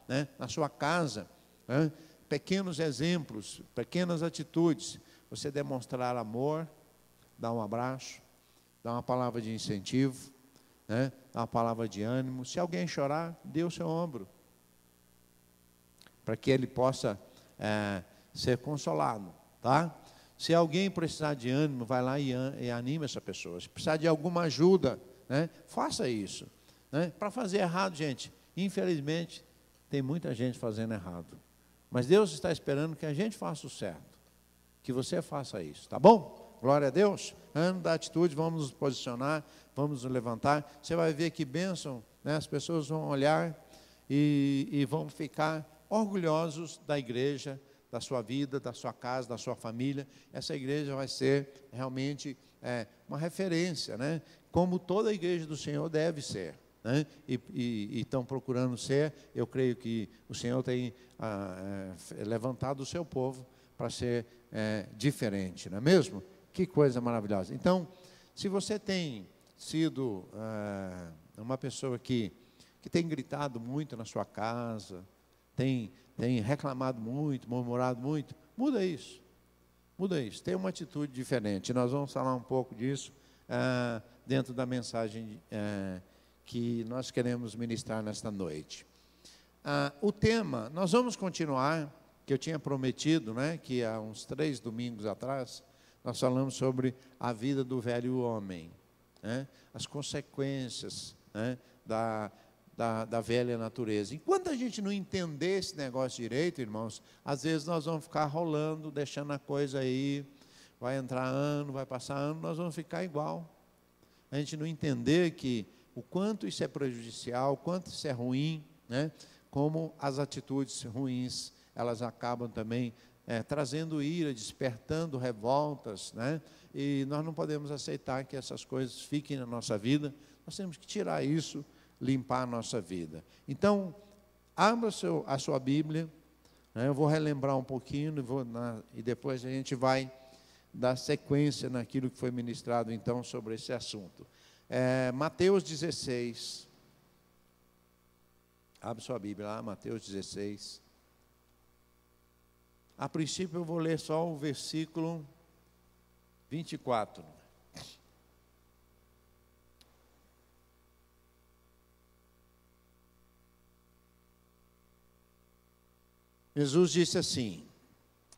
né, na sua casa, né, pequenos exemplos, pequenas atitudes, você demonstrar amor, dar um abraço, dar uma palavra de incentivo, né, dar uma palavra de ânimo. Se alguém chorar, dê o seu ombro, para que ele possa ser consolado, tá? Se alguém precisar de ânimo, vai lá e anima essa pessoa. Se precisar de alguma ajuda, né, faça isso, né? Para fazer errado, gente, infelizmente, tem muita gente fazendo errado. Mas Deus está esperando que a gente faça o certo, que você faça isso, tá bom? Glória a Deus. Ano da atitude, vamos nos posicionar, vamos nos levantar. Você vai ver que bênção, né? As pessoas vão olhar e vão ficar orgulhosos da igreja, da sua vida, da sua casa, da sua família. Essa igreja vai ser realmente uma referência, né? Como toda a igreja do Senhor deve ser, né? E estão procurando ser. Eu creio que o Senhor tem levantado o seu povo para ser diferente, não é mesmo? Que coisa maravilhosa. Então, se você tem sido uma pessoa que tem gritado muito na sua casa, tem reclamado muito, murmurado muito, muda isso. Muda isso. Tem uma atitude diferente. Nós vamos falar um pouco disso dentro da mensagem que nós queremos ministrar nesta noite. O tema, nós vamos continuar, que eu tinha prometido, né, que há uns 3 domingos atrás, nós falamos sobre a vida do velho homem, né, as consequências, né, da velha natureza. Enquanto a gente não entender esse negócio direito, irmãos, às vezes nós vamos ficar rolando, deixando a coisa aí, vai entrar ano, vai passar ano, nós vamos ficar igual. A gente não entender que o quanto isso é prejudicial, o quanto isso é ruim, né? Como as atitudes ruins, elas acabam também trazendo ira, despertando revoltas, né? E nós não podemos aceitar que essas coisas fiquem na nossa vida, nós temos que tirar isso, limpar a nossa vida. Então, abra a sua Bíblia, né? Eu vou relembrar um pouquinho e depois a gente vai dar sequência naquilo que foi ministrado então sobre esse assunto. Mateus 16. Abre sua Bíblia lá, Mateus 16. A princípio eu vou ler só o versículo 24. Jesus disse assim: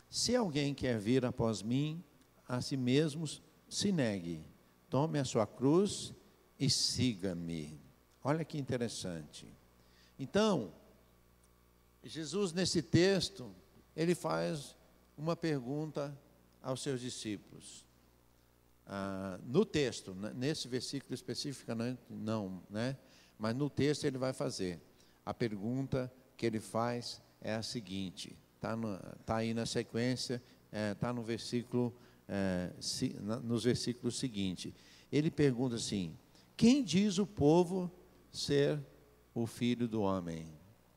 se alguém quer vir após mim, a si mesmo se negue, tome a sua cruz e siga-me. Olha que interessante. Então, Jesus nesse texto, ele faz uma pergunta aos seus discípulos. No texto, nesse versículo especificamente não, né? Mas no texto ele vai fazer. A pergunta que ele faz é a seguinte, tá aí na sequência, está no versículo, nos versículos seguintes. Ele pergunta assim: quem diz o povo ser o Filho do Homem?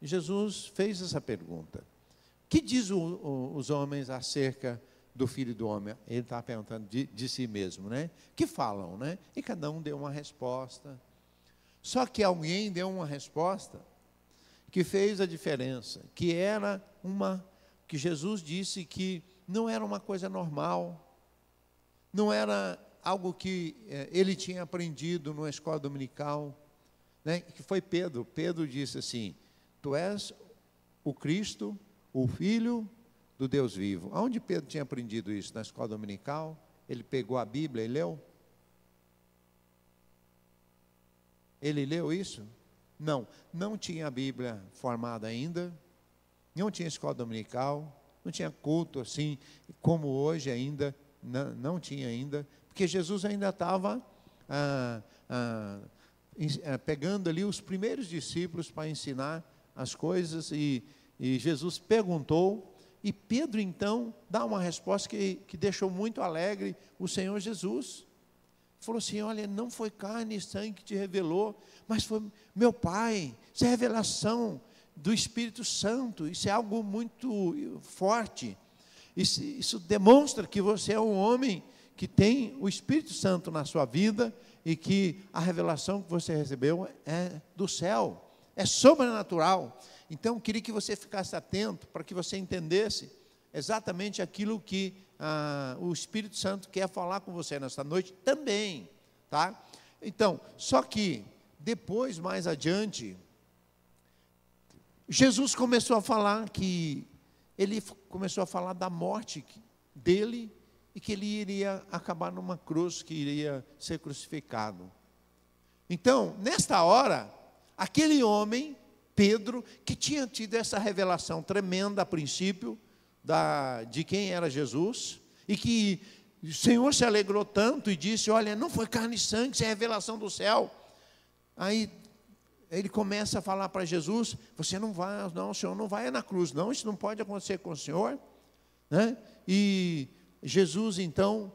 Jesus fez essa pergunta. O que diz os homens acerca do Filho do Homem? Ele está perguntando de si mesmo, né? Que falam, né? E cada um deu uma resposta. Só que alguém deu uma resposta que fez a diferença, que Jesus disse que não era uma coisa normal, não era algo que ele tinha aprendido numa escola dominical, né? Que foi Pedro. Pedro disse assim: tu és o Cristo, o Filho do Deus vivo. Aonde Pedro tinha aprendido isso? Na escola dominical? Ele pegou a Bíblia e leu? Ele leu isso? Não tinha a Bíblia formada ainda, não tinha escola dominical, não tinha culto assim, como hoje ainda, não tinha ainda, porque Jesus ainda estava pegando ali os primeiros discípulos para ensinar as coisas, e Jesus perguntou, e Pedro então dá uma resposta que deixou muito alegre o Senhor Jesus. Falou assim: olha, não foi carne e sangue que te revelou, mas foi meu Pai. Isso é revelação do Espírito Santo, isso é algo muito forte. Isso demonstra que você é um homem que tem o Espírito Santo na sua vida e que a revelação que você recebeu é do céu, é sobrenatural. Então, eu queria que você ficasse atento para que você entendesse exatamente aquilo que o Espírito Santo quer falar com você nesta noite também, tá? Então, só que depois, mais adiante, Jesus começou a falar ele começou a falar da morte dele e que ele iria acabar numa cruz, que iria ser crucificado. Então, nesta hora, aquele homem, Pedro, que tinha tido essa revelação tremenda a princípio de quem era Jesus, e que o Senhor se alegrou tanto e disse: olha, não foi carne e sangue, isso é revelação do céu. Aí ele começa a falar para Jesus: você não vai, não, o Senhor não vai na cruz, não, isso não pode acontecer com o Senhor, né? E Jesus então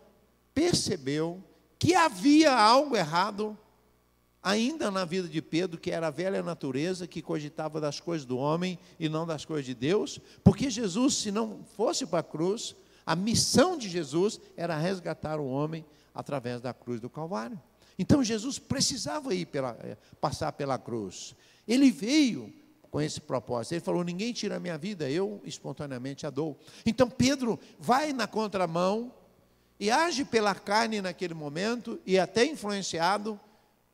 percebeu que havia algo errado ainda na vida de Pedro, que era a velha natureza, que cogitava das coisas do homem e não das coisas de Deus, porque Jesus, se não fosse para a cruz, a missão de Jesus era resgatar o homem através da cruz do Calvário. Então Jesus precisava passar pela cruz. Ele veio com esse propósito. Ele falou: ninguém tira a minha vida, eu espontaneamente a dou. Então Pedro vai na contramão e age pela carne naquele momento, e até influenciado,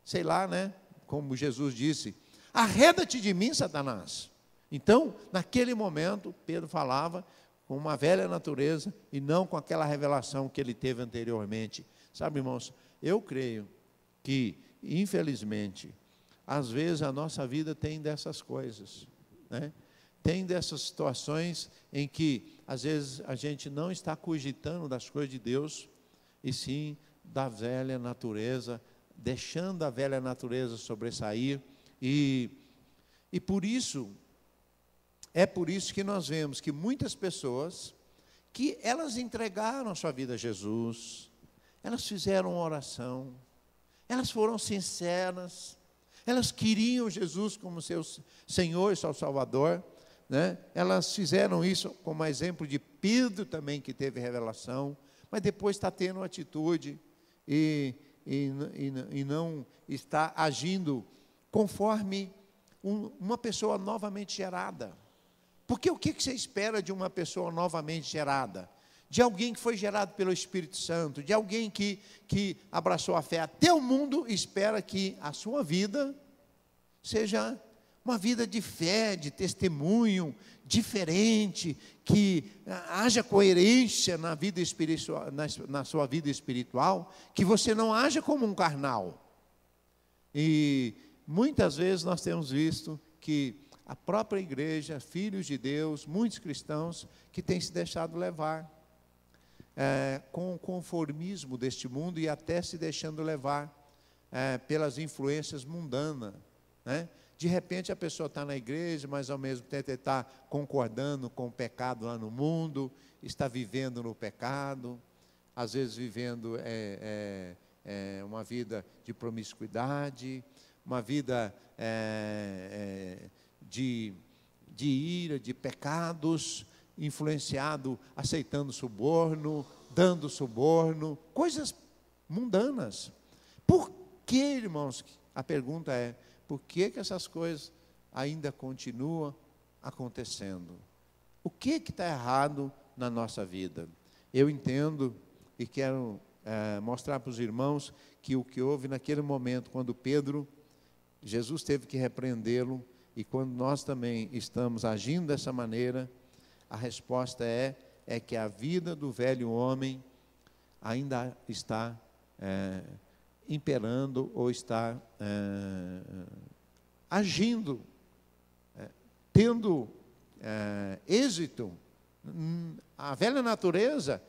sei lá, né? Como Jesus disse: arreda-te de mim, Satanás. Então, naquele momento, Pedro falava com uma velha natureza e não com aquela revelação que ele teve anteriormente. Sabe, irmãos, eu creio que, infelizmente, às vezes a nossa vida tem dessas coisas, né? Tem dessas situações em que, às vezes, a gente não está cogitando das coisas de Deus, e sim da velha natureza, deixando a velha natureza sobressair, e por isso, é por isso que nós vemos que muitas pessoas, que elas entregaram a sua vida a Jesus, elas fizeram uma oração, elas foram sinceras, elas queriam Jesus como seu Senhor e seu Salvador, né? Elas fizeram isso como exemplo de Pedro também, que teve revelação, mas depois está tendo atitude e não está agindo conforme uma pessoa novamente gerada. Porque o que você espera de uma pessoa novamente gerada? De alguém que foi gerado pelo Espírito Santo, de alguém que abraçou a fé. Até o mundo espera que a sua vida seja uma vida de fé, de testemunho, diferente, que haja coerência na vida espiritual, na sua vida espiritual, que você não haja como um carnal. E muitas vezes nós temos visto que a própria igreja, filhos de Deus, muitos cristãos, que têm se deixado levar com o conformismo deste mundo e até se deixando levar pelas influências mundanas, né? De repente a pessoa está na igreja, mas ao mesmo tempo está concordando com o pecado lá no mundo, está vivendo no pecado, às vezes vivendo uma vida de promiscuidade, uma vida de ira, de pecados, influenciado, aceitando suborno, dando suborno, coisas mundanas. Por que, irmãos? A pergunta é: por que essas coisas ainda continuam acontecendo? O que está errado na nossa vida? Eu entendo e quero mostrar para os irmãos que o que houve naquele momento, quando Jesus teve que repreendê-lo, e quando nós também estamos agindo dessa maneira, a resposta é que a vida do velho homem ainda está imperando ou está agindo, tendo êxito. A velha natureza,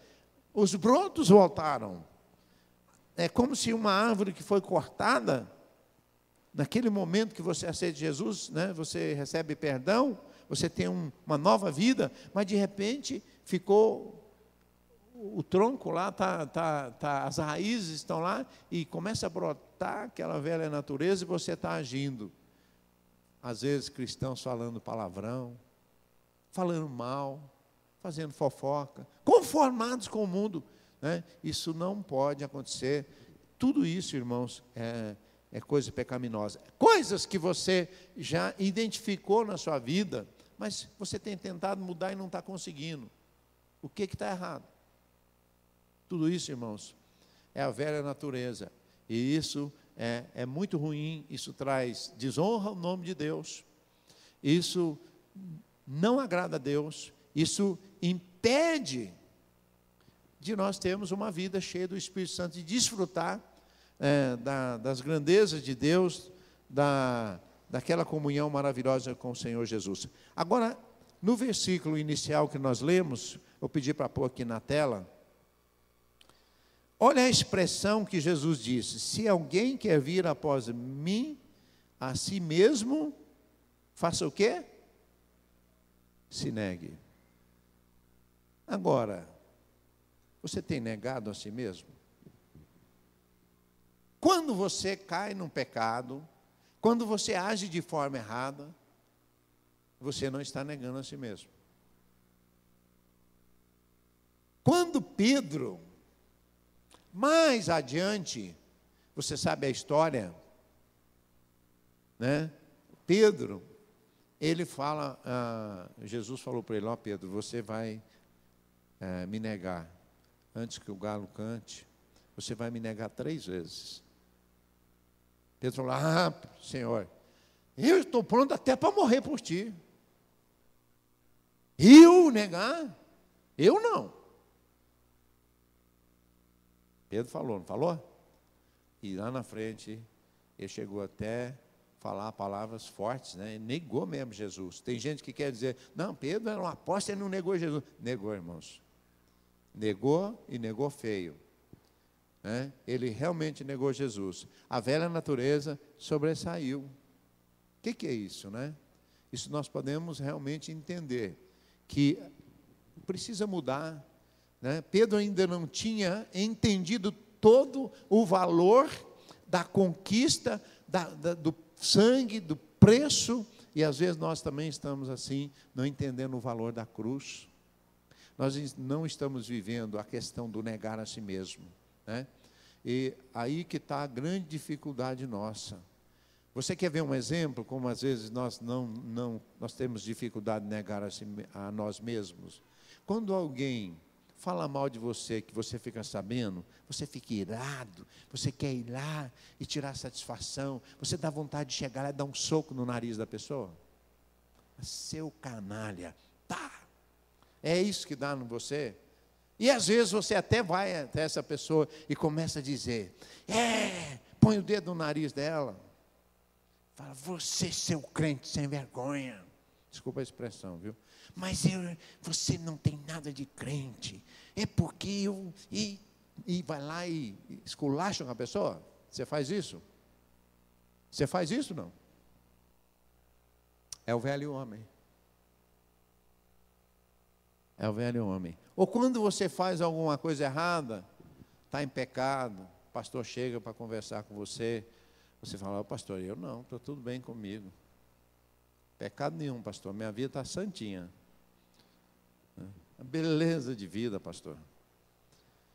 os brotos voltaram. É como se uma árvore que foi cortada, naquele momento que você aceita Jesus, né, você recebe perdão, você tem uma nova vida, mas de repente ficou o tronco lá, as raízes estão lá, e começa a brotar aquela velha natureza, e você está agindo. Às vezes cristãos falando palavrão, falando mal, fazendo fofoca, conformados com o mundo, né? Isso não pode acontecer. Tudo isso, irmãos, é coisa pecaminosa. Coisas que você já identificou na sua vida, mas você tem tentado mudar e não está conseguindo. O que está errado? Tudo isso, irmãos, é a velha natureza. E isso é muito ruim, isso traz desonra ao nome de Deus. Isso não agrada a Deus, isso impede de nós termos uma vida cheia do Espírito Santo, de desfrutar das grandezas de Deus, daquela comunhão maravilhosa com o Senhor Jesus. Agora, no versículo inicial que nós lemos, eu pedi para pôr aqui na tela, olha a expressão que Jesus disse: se alguém quer vir após mim, a si mesmo, faça o quê? Se negue. Agora, você tem negado a si mesmo? Quando você cai num pecado, quando você age de forma errada, você não está negando a si mesmo. Quando Pedro, mais adiante, você sabe a história, né? Pedro, ele fala, Jesus falou para ele: ó Pedro, você vai me negar, antes que o galo cante, você vai me negar 3 vezes. Pedro falou: ah, Senhor, eu estou pronto até para morrer por ti. Eu negar? Eu não. Pedro falou, não falou? E lá na frente, ele chegou até falar palavras fortes, né? Ele negou mesmo Jesus. Tem gente que quer dizer: não, Pedro era um apóstolo, ele não negou Jesus. Negou, irmãos. Negou e negou feio. Né? Ele realmente negou Jesus. A velha natureza sobressaiu. O que é isso, né? Isso nós podemos realmente entender, que precisa mudar. Né? Pedro ainda não tinha entendido todo o valor da conquista, do sangue, do preço, e às vezes nós também estamos assim, não entendendo o valor da cruz. Nós não estamos vivendo a questão do negar a si mesmo, né? E aí que está a grande dificuldade nossa. Você quer ver um exemplo, como às vezes nós temos dificuldade de negar a nós mesmos? Quando alguém fala mal de você, que você fica sabendo, você fica irado, você quer ir lá e tirar satisfação, você dá vontade de chegar lá e dar um soco no nariz da pessoa. Seu canalha, tá? É isso que dá em você? E às vezes você até vai até essa pessoa e começa a dizer: põe o dedo no nariz dela. Fala: você, seu crente sem vergonha. Desculpa a expressão, viu? Mas você não tem nada de crente. É porque eu... E vai lá e esculacha com a pessoa. Você faz isso? Você faz isso, não? É o velho homem. É o velho homem. Ou quando você faz alguma coisa errada, está em pecado, o pastor chega para conversar com você, você fala: ó, pastor, eu não, está tudo bem comigo. Pecado nenhum, pastor, minha vida está santinha. Beleza de vida, pastor.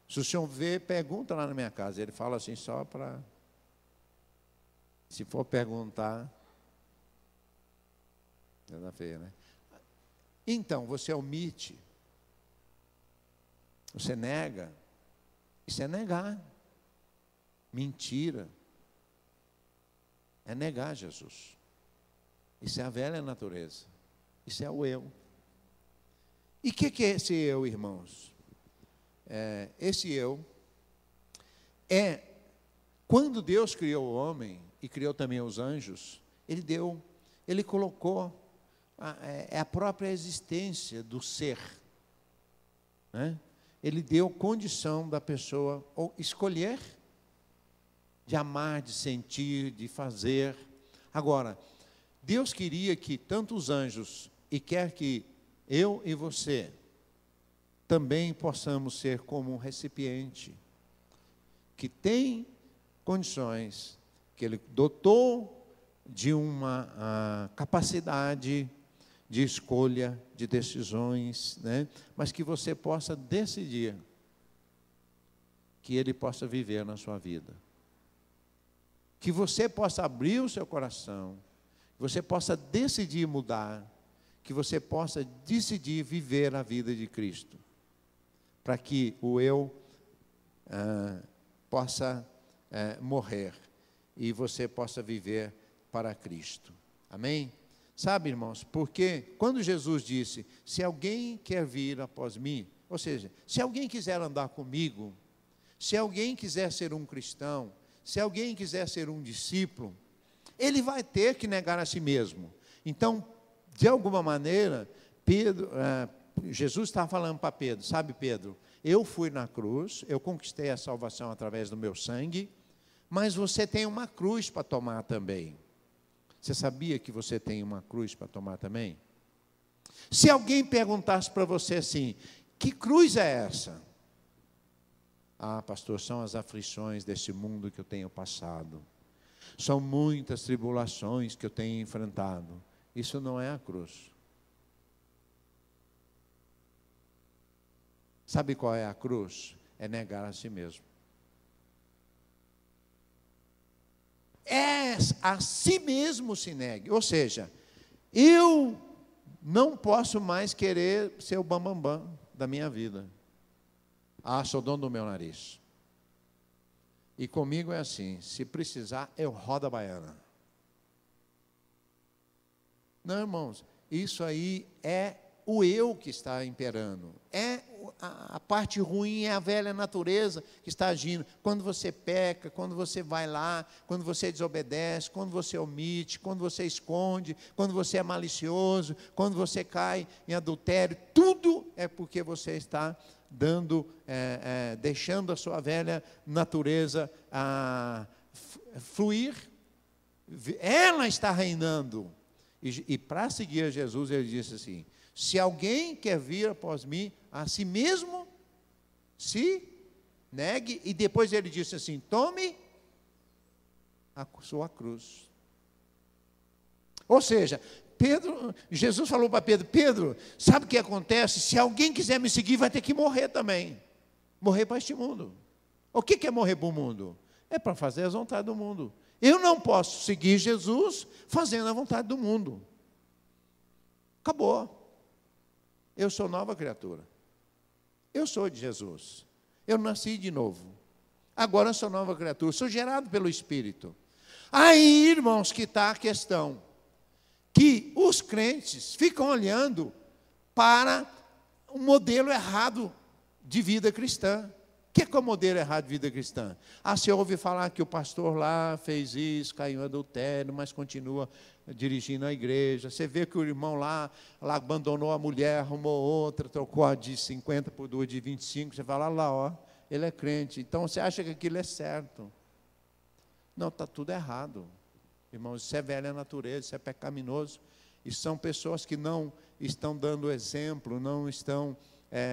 Se o senhor vê, pergunta lá na minha casa. Ele fala assim só para... Se for perguntar... É feia, né? Então, você omite. Você nega. Isso é negar. Mentira. É negar Jesus. Isso é a velha natureza. Isso é o eu. E o que é esse eu, irmãos? Esse eu é, quando Deus criou o homem e criou também os anjos, Ele colocou a própria existência do ser, né? Ele deu condição da pessoa ou escolher, de amar, de sentir, de fazer. Agora, Deus queria que tanto os anjos, e quer que eu e você também possamos ser como um recipiente que tem condições, que Ele dotou de uma capacidade de escolha, de decisões, né? Mas que você possa decidir, que Ele possa viver na sua vida. que você possa abrir o seu coração, que você possa decidir mudar, que você possa decidir viver a vida de Cristo, para que o eu possa morrer e você possa viver para Cristo. Amém? Sabe, irmãos, porque quando Jesus disse, se alguém quer vir após mim, ou seja, se alguém quiser andar comigo, se alguém quiser ser um cristão, se alguém quiser ser um discípulo, ele vai ter que negar a si mesmo. Então, de alguma maneira, Jesus está falando para Pedro, sabe, Pedro, eu fui na cruz, eu conquistei a salvação através do meu sangue, mas você tem uma cruz para tomar também. Você sabia que você tem uma cruz para tomar também? Se alguém perguntasse para você assim, que cruz é essa? Ah, pastor, são as aflições desse mundo que eu tenho passado. São muitas tribulações que eu tenho enfrentado. Isso não é a cruz. Sabe qual é a cruz? É negar a si mesmo. A si mesmo se negue. Ou seja, eu não posso mais querer ser o bambambam da minha vida. Ah, sou dono do meu nariz. E comigo é assim, se precisar, eu rodo a baiana. Não, irmãos, isso aí é o eu que está imperando. A parte ruim é a velha natureza que está agindo. Quando você peca, quando você vai lá, quando você desobedece, quando você omite, quando você esconde, quando você é malicioso, quando você cai em adultério, tudo é porque você está deixando a sua velha natureza fluir. Ela está reinando. E para seguir a Jesus, ele disse assim, se alguém quer vir após mim, a si mesmo se negue, e depois ele disse assim, tome a sua cruz. Ou seja, Jesus falou para Pedro, Pedro, sabe o que acontece? Se alguém quiser me seguir, vai ter que morrer também. Morrer para este mundo. O que é morrer para o mundo? É para fazer as vontades do mundo. Eu não posso seguir Jesus fazendo a vontade do mundo. Acabou. Eu sou nova criatura. Eu sou de Jesus. Eu nasci de novo. Agora eu sou nova criatura. Sou gerado pelo Espírito. Aí, irmãos, que está a questão. Que os crentes ficam olhando para um modelo errado de vida cristã. O que é o modelo errado de vida cristã? Ah, você ouve falar que o pastor lá fez isso, caiu em adultério, mas continua dirigindo a igreja. Você vê que o irmão lá abandonou a mulher, arrumou outra, trocou a de 50 por duas de 25. Você fala, lá, ó, ele é crente. Então você acha que aquilo é certo. Não, está tudo errado. Irmãos, isso é velha natureza, isso é pecaminoso. E são pessoas que não estão dando exemplo, não estão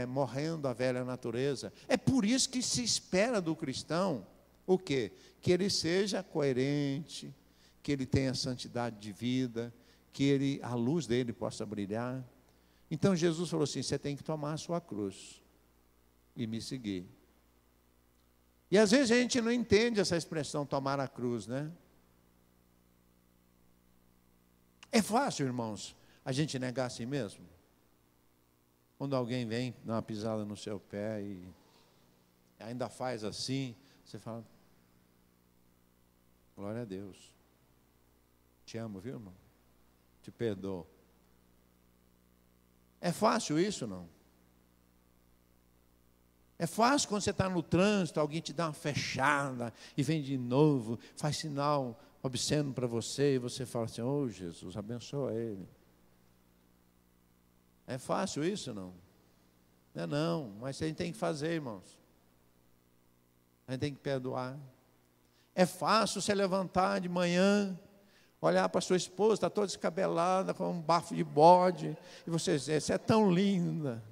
morrendo a velha natureza. É por isso que se espera do cristão o quê? Que ele seja coerente, que ele tenha santidade de vida, que a luz dele possa brilhar. Então Jesus falou assim, você tem que tomar a sua cruz e me seguir. E às vezes a gente não entende essa expressão, tomar a cruz, né? É fácil, irmãos, a gente negar a si mesmo? Quando alguém vem, dá uma pisada no seu pé e ainda faz assim, você fala, glória a Deus. Te amo, viu, irmão? Te perdoo. É fácil isso, não? É fácil quando você está no trânsito, alguém te dá uma fechada e vem de novo, faz sinal obsceno para você e você fala assim, oh Jesus, abençoa ele. É fácil isso, não? Não é não, mas a gente tem que fazer, irmãos. A gente tem que perdoar. É fácil você levantar de manhã, olhar para sua esposa, está toda descabelada, com um bafo de bode, e você dizer, você é tão linda.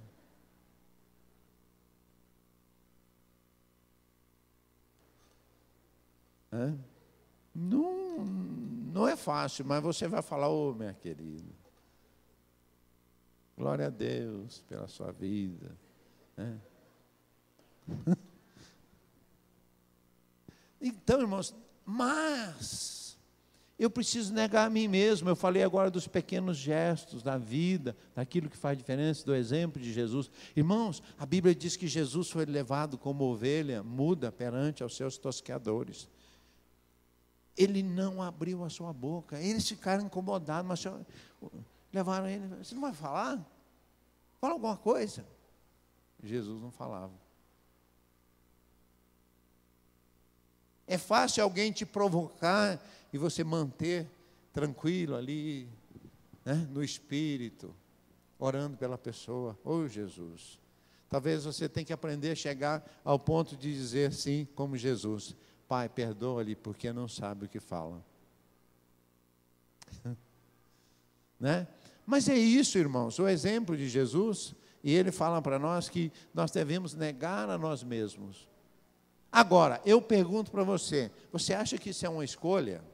Não é fácil, mas você vai falar, ô minha querida, glória a Deus pela sua vida. Então, irmãos, Mas eu preciso negar a mim mesmo. Eu falei agora dos pequenos gestos da vida, daquilo que faz diferença, do exemplo de Jesus. Irmãos, a Bíblia diz que Jesus foi levado como ovelha muda perante aos seus tosqueadores. Ele não abriu a sua boca. Eles ficaram incomodados, mas levaram ele. Você não vai falar? Fala alguma coisa. Jesus não falava. É fácil alguém te provocar e você manter tranquilo ali, né, no espírito, orando pela pessoa. Oh, Jesus. Talvez você tenha que aprender a chegar ao ponto de dizer assim, como Jesus: Pai, perdoa-lhe porque não sabe o que fala. Né? Mas é isso, irmãos, o exemplo de Jesus, e ele fala para nós que nós devemos negar a nós mesmos. Agora, eu pergunto para você, você acha que isso é uma escolha?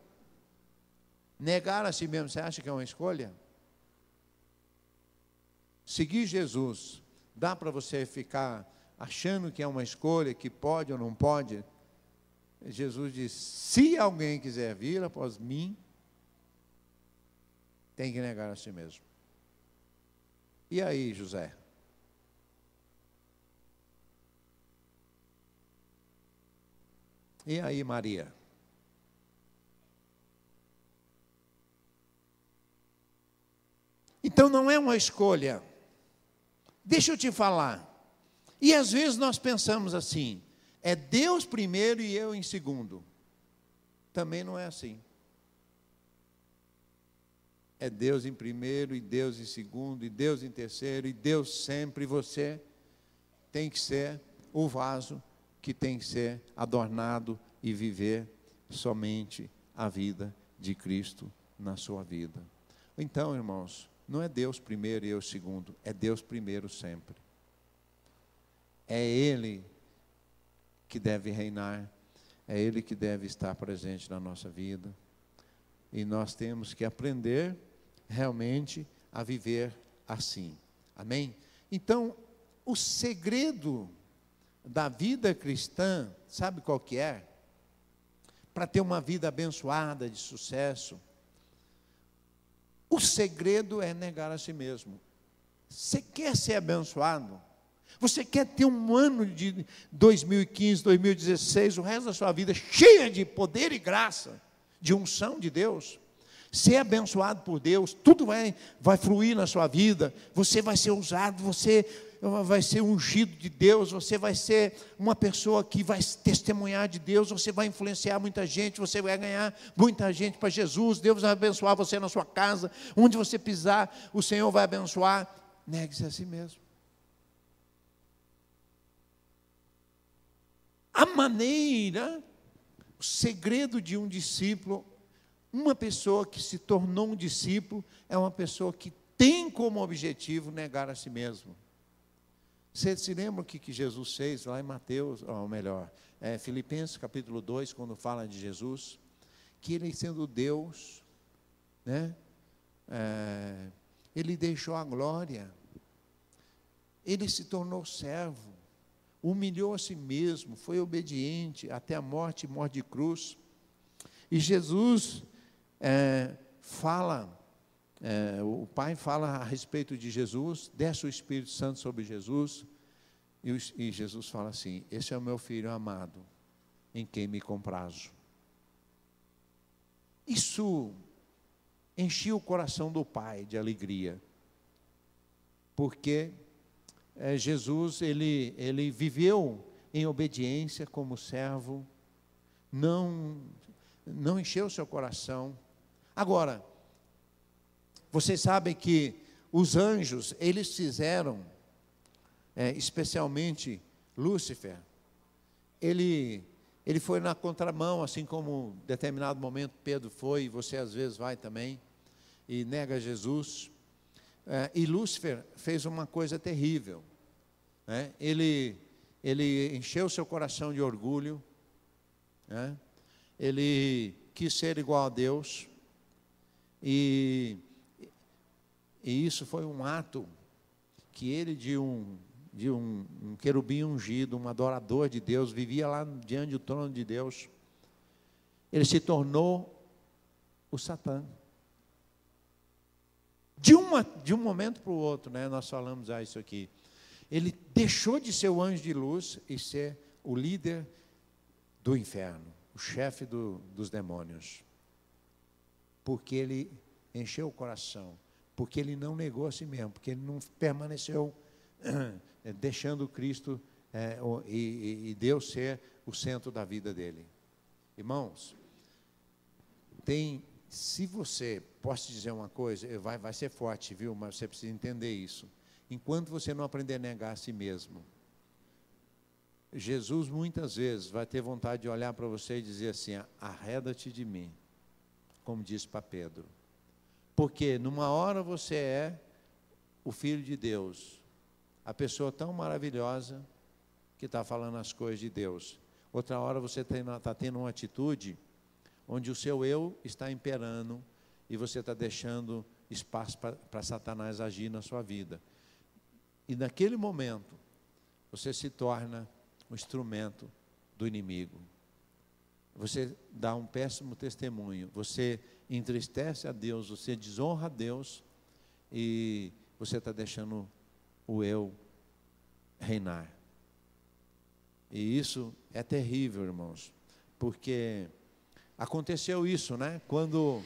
Negar a si mesmo, você acha que é uma escolha? Seguir Jesus, dá para você ficar achando que é uma escolha, que pode ou não pode? Jesus diz: se alguém quiser vir após mim, tem que negar a si mesmo. E aí, José? E aí, Maria? Então não é uma escolha. Deixa eu te falar. E às vezes nós pensamos assim: é Deus primeiro e eu em segundo. Também não é assim. É Deus em primeiro, e Deus em segundo, e Deus em terceiro, e Deus sempre. E você tem que ser o vaso que tem que ser adornado e viver somente a vida de Cristo na sua vida. Então, irmãos, não é Deus primeiro e eu segundo, é Deus primeiro sempre. É Ele que deve reinar, é Ele que deve estar presente na nossa vida. E nós temos que aprender realmente a viver assim. Amém? Então, o segredo da vida cristã, sabe qual que é? Para ter uma vida abençoada, de sucesso, o segredo é negar a si mesmo. Você quer ser abençoado? Você quer ter um ano de 2015, 2016, o resto da sua vida cheia de poder e graça, de unção de Deus? Ser abençoado por Deus, tudo vai fluir na sua vida, você vai ser usado, você vai ser ungido de Deus, você vai ser uma pessoa que vai testemunhar de Deus, você vai influenciar muita gente, você vai ganhar muita gente para Jesus, Deus vai abençoar você na sua casa, onde você pisar, o Senhor vai abençoar. Negue-se a si mesmo. A maneira, o segredo de um discípulo, uma pessoa que se tornou um discípulo, é uma pessoa que tem como objetivo negar a si mesmo. Você se lembra o que Jesus fez lá em Mateus, ou melhor, Filipenses capítulo 2, quando fala de Jesus, que Ele sendo Deus, né, Ele deixou a glória, Ele se tornou servo, humilhou a si mesmo, foi obediente até a morte e morte de cruz. E Jesus o Pai fala a respeito de Jesus, desce o Espírito Santo sobre Jesus, e Jesus fala assim: esse é o meu filho amado, em quem me comprazo. Isso enchia o coração do Pai de alegria, porque Jesus, ele viveu em obediência como servo, não encheu o seu coração. Agora, vocês sabem que os anjos, eles fizeram, especialmente Lúcifer, ele foi na contramão, assim como em determinado momento Pedro foi, e você às vezes vai também, e nega Jesus. E Lúcifer fez uma coisa terrível, né? Ele encheu seu coração de orgulho, né? Ele quis ser igual a Deus, e isso foi um ato que ele, de um querubim ungido, um adorador de Deus, vivia lá diante do trono de Deus, ele se tornou o Satã. De um momento para o outro, né, nós falamos isso aqui. Ele deixou de ser o anjo de luz e ser o líder do inferno, o chefe dos demônios. Porque ele encheu o coração, porque ele não negou a si mesmo, porque ele não permaneceu deixando Cristo e Deus ser o centro da vida dele. Irmãos, se você, posso te dizer uma coisa, vai ser forte, viu? Mas você precisa entender isso. Enquanto você não aprender a negar a si mesmo, Jesus muitas vezes vai ter vontade de olhar para você e dizer assim: arreda-te de mim, como disse para Pedro. Porque numa hora você é o Filho de Deus, a pessoa tão maravilhosa que está falando as coisas de Deus. Outra hora você está tendo uma atitude onde o seu eu está imperando e você está deixando espaço para Satanás agir na sua vida. E naquele momento, você se torna um instrumento do inimigo. Você dá um péssimo testemunho, você entristece a Deus, você desonra a Deus e você está deixando o eu reinar. E isso é terrível, irmãos, porque aconteceu isso, né? Quando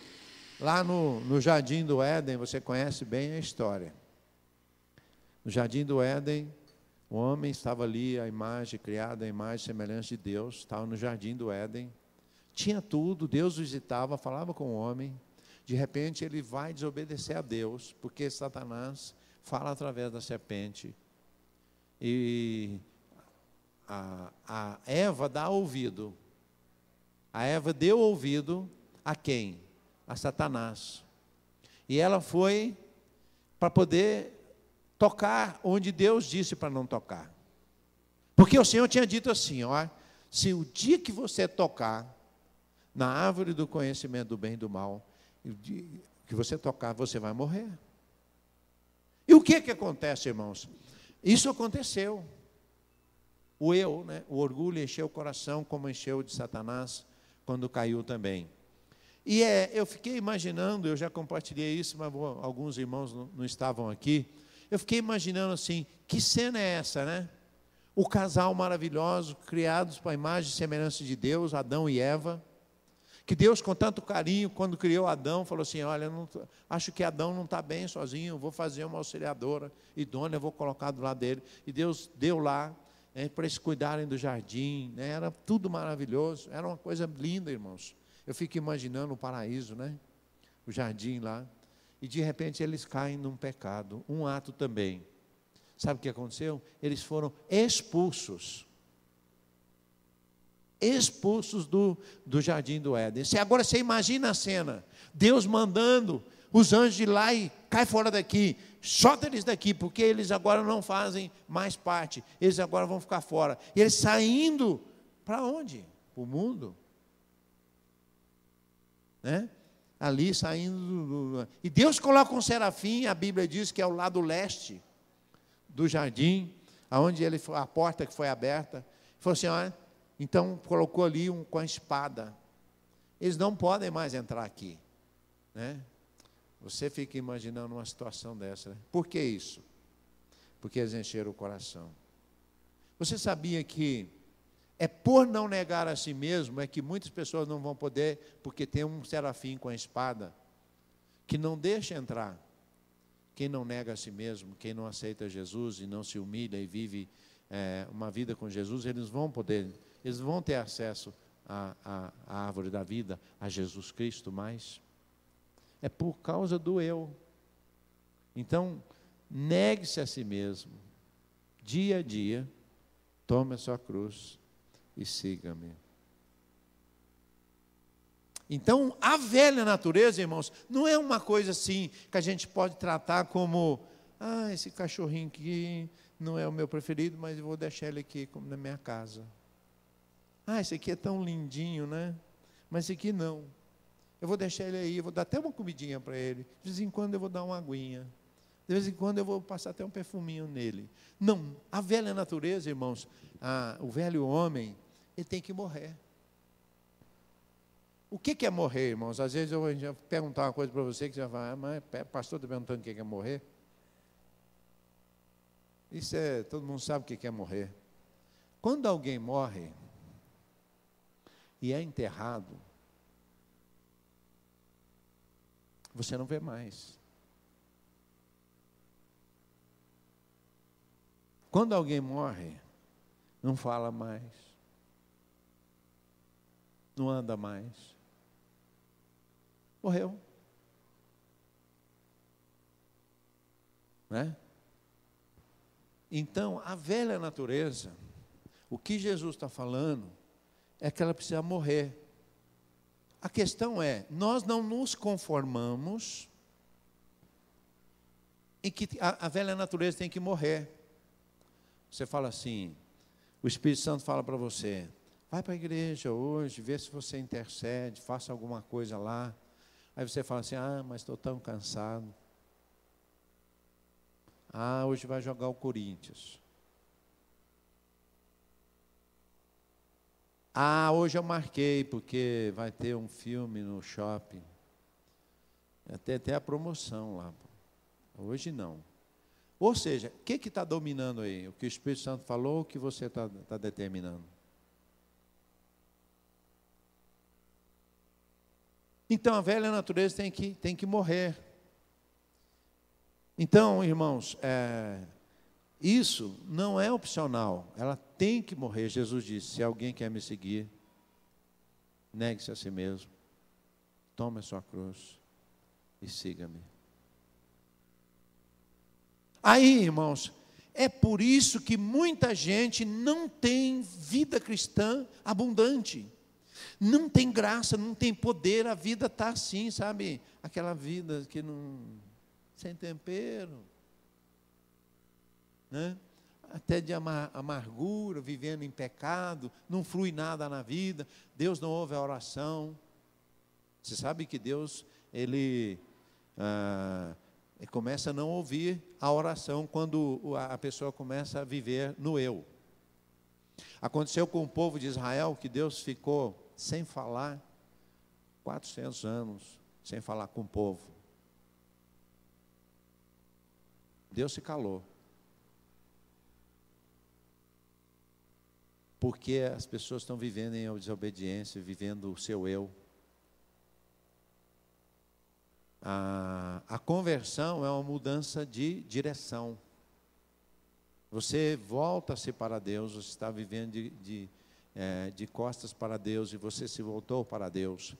lá no Jardim do Éden, você conhece bem a história. No Jardim do Éden, o homem estava ali, a imagem, criada a imagem e semelhança de Deus, estava no Jardim do Éden, tinha tudo, Deus visitava, falava com o homem, de repente ele vai desobedecer a Deus, porque Satanás fala através da serpente, e a Eva dá ouvido, a Eva deu ouvido a quem? A Satanás, e ela foi para poder tocar onde Deus disse para não tocar. Porque o Senhor tinha dito assim, ó, se o dia que você tocar na árvore do conhecimento do bem e do mal, que você tocar, você vai morrer. E o que acontece, irmãos? Isso aconteceu. O eu, né, o orgulho encheu o coração, como encheu o de Satanás, quando caiu também. E eu fiquei imaginando, eu já compartilhei isso, mas alguns irmãos não estavam aqui. Eu fiquei imaginando assim, que cena é essa, né? O casal maravilhoso, criados para a imagem e semelhança de Deus, Adão e Eva, que Deus com tanto carinho, quando criou Adão, falou assim, olha, acho que Adão não está bem sozinho, vou fazer uma auxiliadora idônea, vou colocar do lado dele. E Deus deu lá, para eles cuidarem do jardim, né? Era tudo maravilhoso, era uma coisa linda, irmãos. Eu fico imaginando o paraíso, né? O jardim lá. E de repente eles caem num pecado, um ato também. Sabe o que aconteceu? Eles foram expulsos. Expulsos do jardim do Éden. Agora você imagina a cena, Deus mandando os anjos ir lá e cai fora daqui, solta eles daqui, porque eles agora não fazem mais parte, eles agora vão ficar fora. E eles saindo, para onde? Para o mundo. Né? Ali saindo e Deus coloca um serafim, a Bíblia diz que é o lado leste do jardim, aonde a porta que foi aberta, falou assim, olha, então colocou ali com a espada, eles não podem mais entrar aqui, né? Você fica imaginando uma situação dessa, né? Por que isso? Porque eles encheram o coração. Você sabia que é por não negar a si mesmo, é que muitas pessoas não vão poder, porque tem um serafim com a espada, que não deixa entrar. Quem não nega a si mesmo, quem não aceita Jesus e não se humilha e vive uma vida com Jesus, eles vão ter acesso à árvore da vida, a Jesus Cristo, mas é por causa do eu. Então, negue-se a si mesmo, dia a dia, tome a sua cruz e siga-me. Então, a velha natureza, irmãos, não é uma coisa assim que a gente pode tratar como, esse cachorrinho aqui não é o meu preferido, mas eu vou deixar ele aqui como na minha casa. Esse aqui é tão lindinho, né? Mas esse aqui não. Eu vou deixar ele aí, eu vou dar até uma comidinha para ele. De vez em quando eu vou dar uma aguinha. De vez em quando eu vou passar até um perfuminho nele. Não, a velha natureza, irmãos, o velho homem, ele tem que morrer. O que é morrer, irmãos? Às vezes eu vou perguntar uma coisa para você que você vai falar, mas o pastor está perguntando o que é morrer? Isso é, todo mundo sabe o que é morrer. Quando alguém morre e é enterrado, você não vê mais. Quando alguém morre, não fala mais, não anda mais. Morreu. Né? Então, a velha natureza, o que Jesus está falando, é que ela precisa morrer. A questão é, nós não nos conformamos em que a velha natureza tem que morrer. Você fala assim, o Espírito Santo fala para você, vai para a igreja hoje, vê se você intercede, faça alguma coisa lá. Aí você fala assim, mas estou tão cansado. Hoje vai jogar o Corinthians. Hoje eu marquei, porque vai ter um filme no shopping. Até a promoção lá. Hoje não. Ou seja, o que está dominando aí? O que o Espírito Santo falou ou o que você está determinando? Então, a velha natureza tem que morrer. Então, irmãos, isso não é opcional. Ela tem que morrer. Jesus disse, se alguém quer me seguir, negue-se a si mesmo, tome a sua cruz e siga-me. Aí, irmãos, é por isso que muita gente não tem vida cristã abundante. Não tem graça, não tem poder, a vida está assim, sabe? Aquela vida que não, sem tempero, né? Até de amargura, vivendo em pecado, não flui nada na vida, Deus não ouve a oração. Você sabe que Deus, Ele começa a não ouvir a oração quando a pessoa começa a viver no eu. Aconteceu com o povo de Israel, que Deus ficou sem falar 400 anos, sem falar com o povo. Deus se calou. Porque as pessoas estão vivendo em desobediência, vivendo o seu eu. A conversão é uma mudança de direção. Você volta-se para Deus, você está vivendo de costas para Deus e você se voltou para Deus.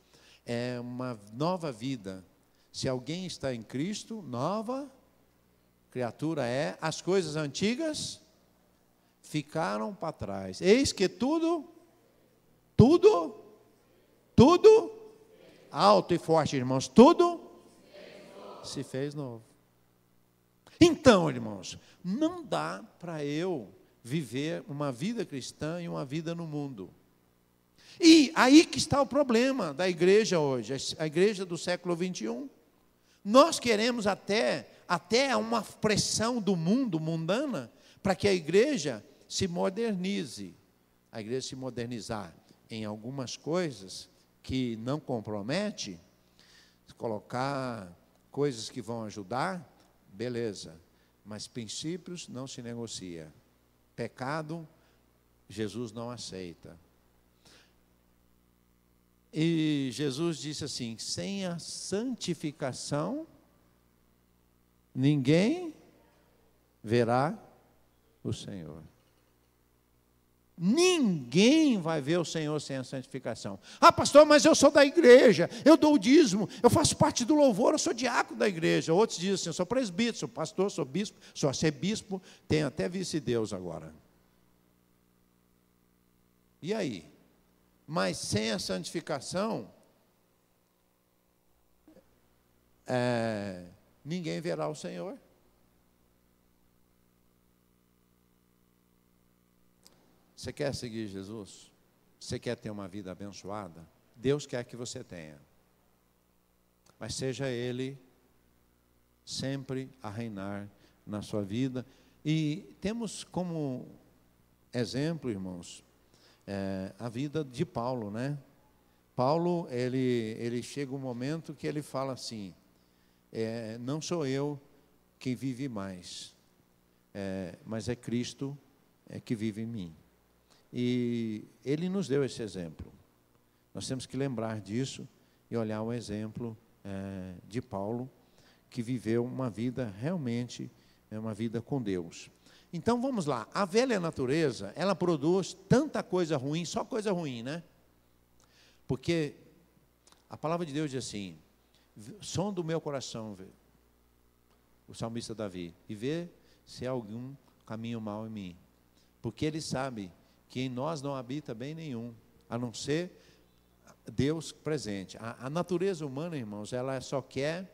É uma nova vida. Se alguém está em Cristo, nova criatura é. As coisas antigas ficaram para trás. Eis que tudo, alto e forte, irmãos, tudo se fez novo. Então, irmãos, não dá para eu viver uma vida cristã e uma vida no mundo. E aí que está o problema da igreja hoje, a igreja do século 21. Nós queremos até uma pressão do mundo, mundana, para que a igreja se modernize. A igreja se modernizar em algumas coisas que não compromete, colocar coisas que vão ajudar, beleza, mas princípios não se negocia. Pecado, Jesus não aceita. E Jesus disse assim, sem a santificação, ninguém verá o Senhor. Ninguém vai ver o Senhor sem a santificação. Pastor, mas eu sou da igreja, eu dou o dízimo, eu faço parte do louvor, eu sou diácono da igreja. Outros dizem assim, eu sou presbítero, sou pastor, sou bispo, sou arcebispo, tenho até vice-deus agora. E aí? Mas sem a santificação, ninguém verá o Senhor. Você quer seguir Jesus? Você quer ter uma vida abençoada? Deus quer que você tenha. Mas seja Ele sempre a reinar na sua vida. E temos como exemplo, irmãos, a vida de Paulo, né? Paulo, ele chega um momento que ele fala assim, não sou eu quem vive mais, mas é Cristo que vive em mim. E ele nos deu esse exemplo. Nós temos que lembrar disso e olhar o exemplo de Paulo, que viveu uma vida realmente, uma vida com Deus. Então vamos lá, a velha natureza, ela produz tanta coisa ruim, só coisa ruim, né? Porque a palavra de Deus diz assim, som do meu coração, o salmista Davi, e vê se há algum caminho mau em mim. Porque ele sabe que em nós não habita bem nenhum, a não ser Deus presente. A natureza humana, irmãos, ela só quer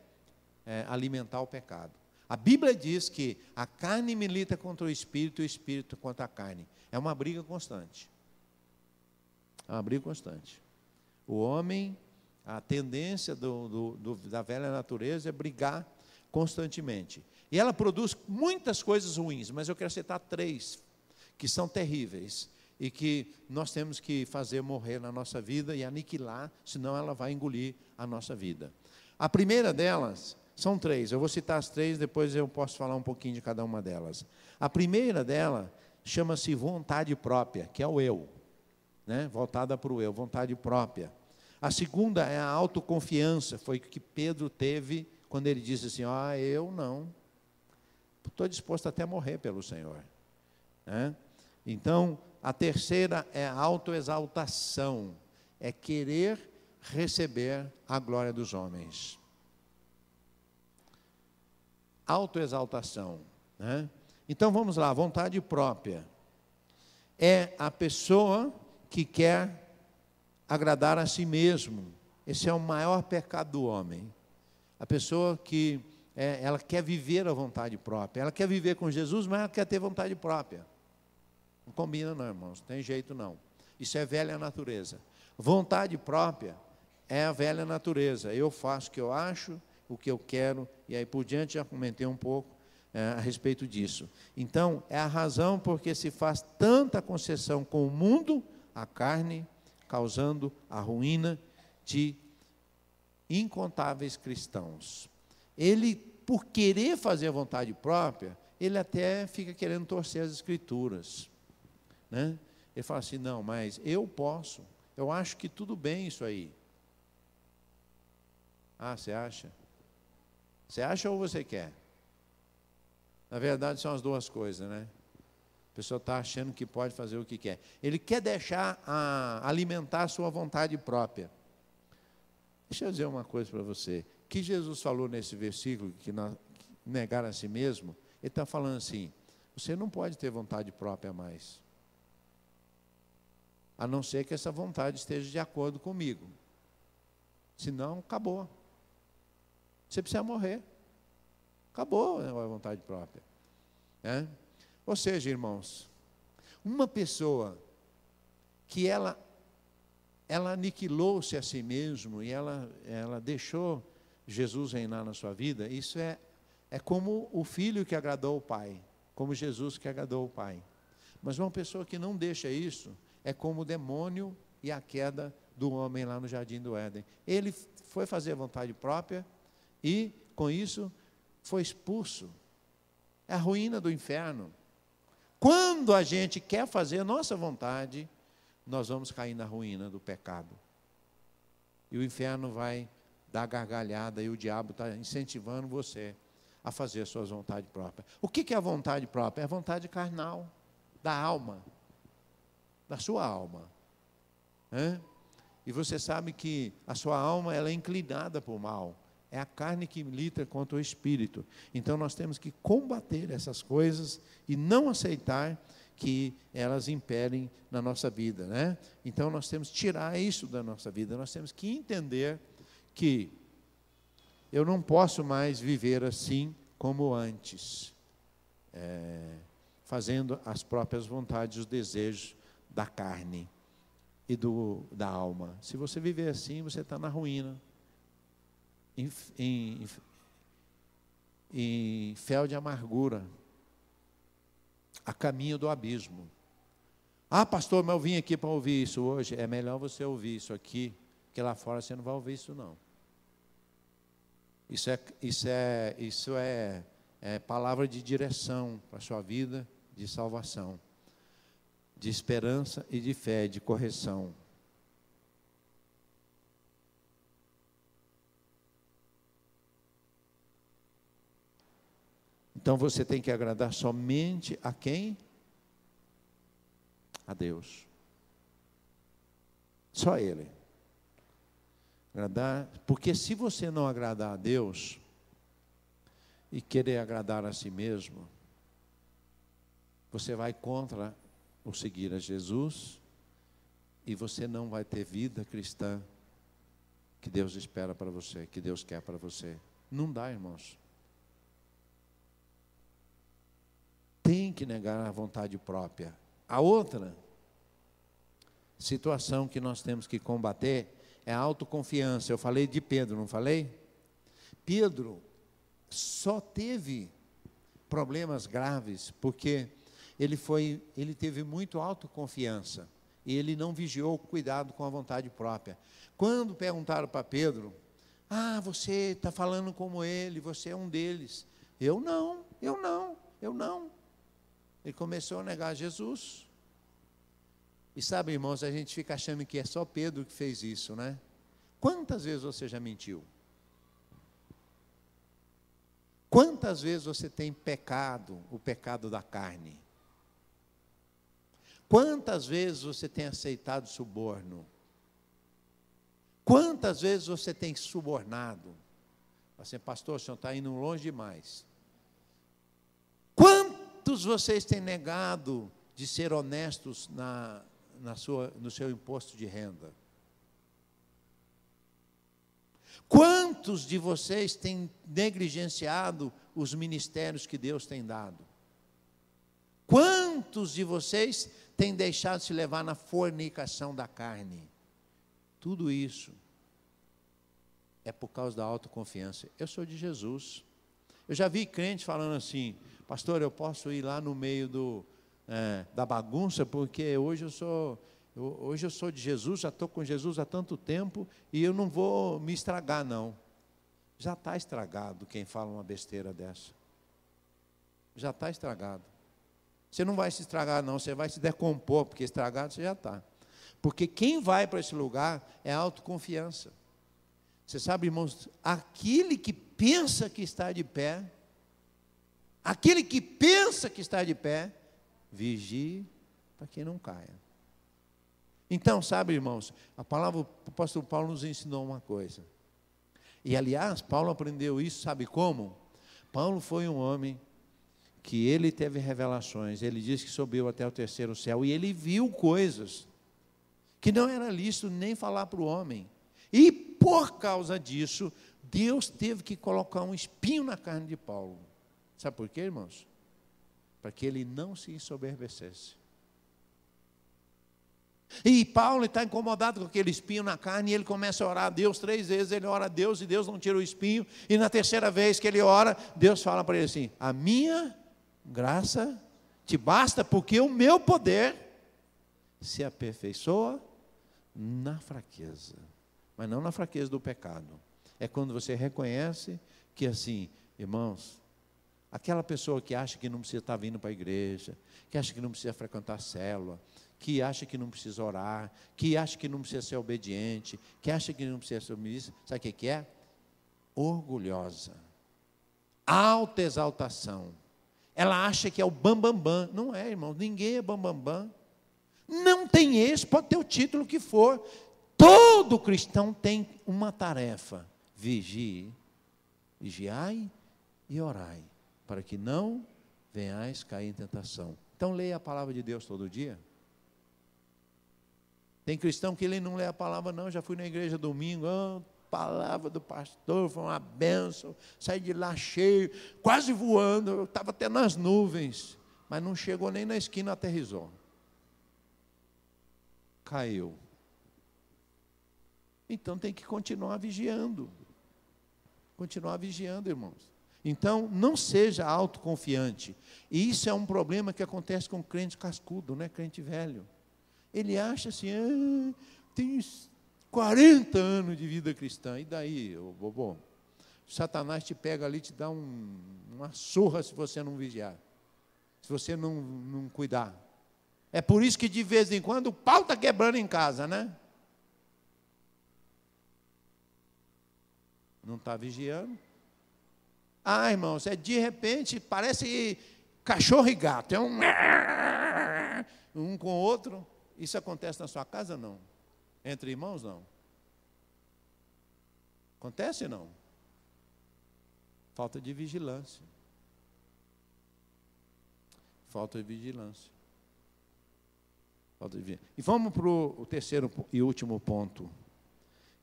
alimentar o pecado. A Bíblia diz que a carne milita contra o espírito e o espírito contra a carne. É uma briga constante. É uma briga constante. O homem, a tendência da velha natureza é brigar constantemente. E ela produz muitas coisas ruins, mas eu quero citar 3 que são terríveis e que nós temos que fazer morrer na nossa vida e aniquilar, senão ela vai engolir a nossa vida. A primeira delas, são 3, eu vou citar as 3, depois eu posso falar um pouquinho de cada uma delas. A primeira dela chama-se vontade própria, que é o eu, né? Voltada para o eu, vontade própria. A segunda é a autoconfiança, foi o que Pedro teve quando ele disse assim, eu não, estou disposto até a morrer pelo Senhor. Então, a terceira é a autoexaltação, é querer receber a glória dos homens. Autoexaltação, né? Então vamos lá, vontade própria é a pessoa que quer agradar a si mesmo. Esse é o maior pecado do homem. A pessoa que ela quer viver a vontade própria, ela quer viver com Jesus, mas ela quer ter vontade própria. Não combina não, irmãos, não tem jeito não. Isso é velha natureza. Vontade própria é a velha natureza. Eu faço o que eu acho, o que eu quero, e aí por diante já comentei um pouco a respeito disso. Então, é a razão porque se faz tanta concessão com o mundo, a carne, causando a ruína de incontáveis cristãos. Ele, por querer fazer a vontade própria, ele até fica querendo torcer as escrituras, né? Ele fala assim, não, mas eu posso, eu acho que tudo bem isso aí. Você acha? Você acha ou você quer? Na verdade, são as duas coisas, né? A pessoa está achando que pode fazer o que quer. Ele quer deixar alimentar a sua vontade própria. Deixa eu dizer uma coisa para você. O que Jesus falou nesse versículo, que negar a si mesmo, ele está falando assim, você não pode ter vontade própria mais. A não ser que essa vontade esteja de acordo comigo. Senão, acabou. Você precisa morrer. Acabou a vontade própria. Ou seja, irmãos, uma pessoa que ela aniquilou-se a si mesmo e ela deixou Jesus reinar na sua vida, isso é como o filho que agradou o pai, como Jesus que agradou o pai. Mas uma pessoa que não deixa isso, é como o demônio e a queda do homem lá no Jardim do Éden. Ele foi fazer a vontade própria e, com isso, foi expulso. É a ruína do inferno. Quando a gente quer fazer a nossa vontade, nós vamos cair na ruína do pecado. E o inferno vai dar gargalhada e o diabo está incentivando você a fazer as suas vontades próprias. O que é a vontade própria? É a vontade carnal, da alma, da sua alma. E você sabe que a sua alma ela é inclinada para o mal. É a carne que milita contra o espírito. Então nós temos que combater essas coisas e não aceitar que elas imperem na nossa vida, né? Então nós temos que tirar isso da nossa vida. Nós temos que entender que eu não posso mais viver assim como antes, fazendo as próprias vontades, os desejos da carne e da alma. Se você viver assim, você está na ruína. Em fel de amargura, a caminho do abismo. Pastor, mas eu vim aqui para ouvir isso hoje. É melhor você ouvir isso aqui, que porque lá fora você não vai ouvir isso não. Isso é palavra de direção para a sua vida, de salvação, de esperança e de fé, de correção. Então você tem que agradar somente a quem? A Deus. Só Ele. Agradar, porque se você não agradar a Deus e querer agradar a si mesmo, você vai contra o seguir a Jesus e você não vai ter vida cristã que Deus espera para você, que Deus quer para você. Não dá, irmãos. Tem que negar a vontade própria. A outra situação que nós temos que combater é a autoconfiança. Eu falei de Pedro, não falei? Pedro só teve problemas graves porque ele teve muito autoconfiança e ele não vigiou o cuidado com a vontade própria. Quando perguntaram para Pedro, você está falando como ele, você é um deles. Eu não. Ele começou a negar Jesus. E sabe, irmãos, a gente fica achando que é só Pedro que fez isso, né? Quantas vezes você já mentiu? Quantas vezes você tem pecado, o pecado da carne? Quantas vezes você tem aceitado suborno? Quantas vezes você tem subornado? Assim, pastor, o senhor está indo longe demais. Quantos vocês têm negado de ser honestos no seu imposto de renda? Quantos de vocês têm negligenciado os ministérios que Deus tem dado? Quantos de vocês têm deixado se levar na fornicação da carne? Tudo isso é por causa da autoconfiança. Eu sou de Jesus. Eu já vi crente falando assim, pastor, eu posso ir lá no meio da bagunça, porque hoje eu sou de Jesus, já estou com Jesus há tanto tempo, e eu não vou me estragar, não. Já está estragado quem fala uma besteira dessa. Já está estragado. Você não vai se estragar, não, você vai se decompor, porque estragado você já está. Porque quem vai para esse lugar é a autoconfiança. Você sabe, irmãos, aquele que pensa que está de pé, vigie para que não caia. Então, sabe, irmãos, a palavra, o apóstolo Paulo nos ensinou uma coisa. E, aliás, Paulo aprendeu isso, sabe como? Paulo foi um homem que ele teve revelações. Ele disse que subiu até o terceiro céu e ele viu coisas que não era lícito nem falar para o homem. E, por causa disso, Deus teve que colocar um espinho na carne de Paulo. Sabe por quê, irmãos? Para que ele não se ensoberbecesse. E Paulo está incomodado com aquele espinho na carne, e ele começa a orar a Deus 3 vezes, ele ora a Deus, e Deus não tira o espinho, e na terceira vez que ele ora, Deus fala para ele assim, a minha graça te basta, porque o meu poder se aperfeiçoa na fraqueza, mas não na fraqueza do pecado. É quando você reconhece que assim, irmãos, aquela pessoa que acha que não precisa estar vindo para a igreja, que acha que não precisa frequentar a célula, que acha que não precisa orar, que acha que não precisa ser obediente, que acha que não precisa ser submissa, sabe o que é? Orgulhosa, alta exaltação. Ela acha que é o bambambam. Não é, irmão, ninguém é bambambam. Não tem esse, pode ter o título que for. Todo cristão tem uma tarefa: vigiai e orai, para que não venhais cair em tentação. Então leia a palavra de Deus todo dia. Tem cristão que ele não lê a palavra, não. Já fui na igreja domingo, palavra do pastor, foi uma bênção, saí de lá cheio, quase voando, eu estava até nas nuvens, mas não chegou nem na esquina, aterrissou. Caiu. Então tem que continuar vigiando. Continuar vigiando, irmãos. Então, não seja autoconfiante. E isso é um problema que acontece com crente cascudo, né? Crente velho. Ele acha assim, tenho 40 anos de vida cristã. E daí, ô bobo? Satanás te pega ali e te dá uma surra se você não vigiar. Se você não cuidar. É por isso que de vez em quando o pau está quebrando em casa, né? Não está vigiando. Ah, irmãos, de repente parece cachorro e gato. É um com o outro. Isso acontece na sua casa, não? Entre irmãos, não? Acontece, não? Falta de vigilância. Falta de vigilância. Falta de vigilância. E vamos para o terceiro e último ponto,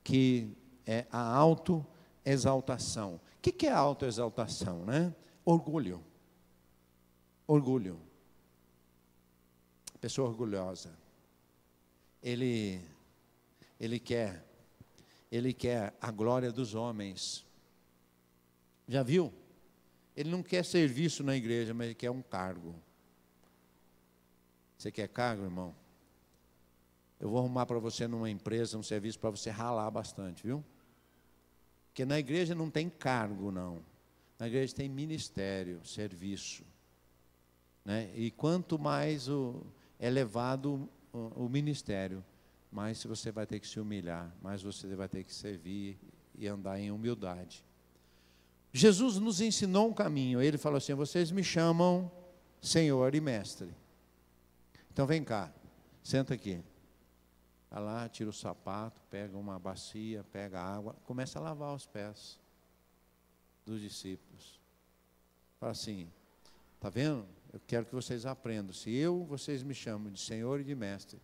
que é a autoexaltação. O que é a autoexaltação, né? Orgulho. Orgulho. Pessoa orgulhosa. Ele quer a glória dos homens. Já viu? Ele não quer serviço na igreja, mas ele quer um cargo. Você quer cargo, irmão? Eu vou arrumar para você numa empresa, um serviço para você ralar bastante, viu? Porque na igreja não tem cargo, não. Na igreja tem ministério, serviço. Né? E quanto mais elevado o ministério, mais você vai ter que se humilhar, mais você vai ter que servir e andar em humildade. Jesus nos ensinou um caminho. Ele falou assim: vocês me chamam Senhor e Mestre. Então vem cá, senta aqui. Vai lá, tira o sapato, pega uma bacia, pega água, começa a lavar os pés dos discípulos. Fala assim: está vendo? Eu quero que vocês aprendam. Se vocês me chamam de Senhor e de Mestre,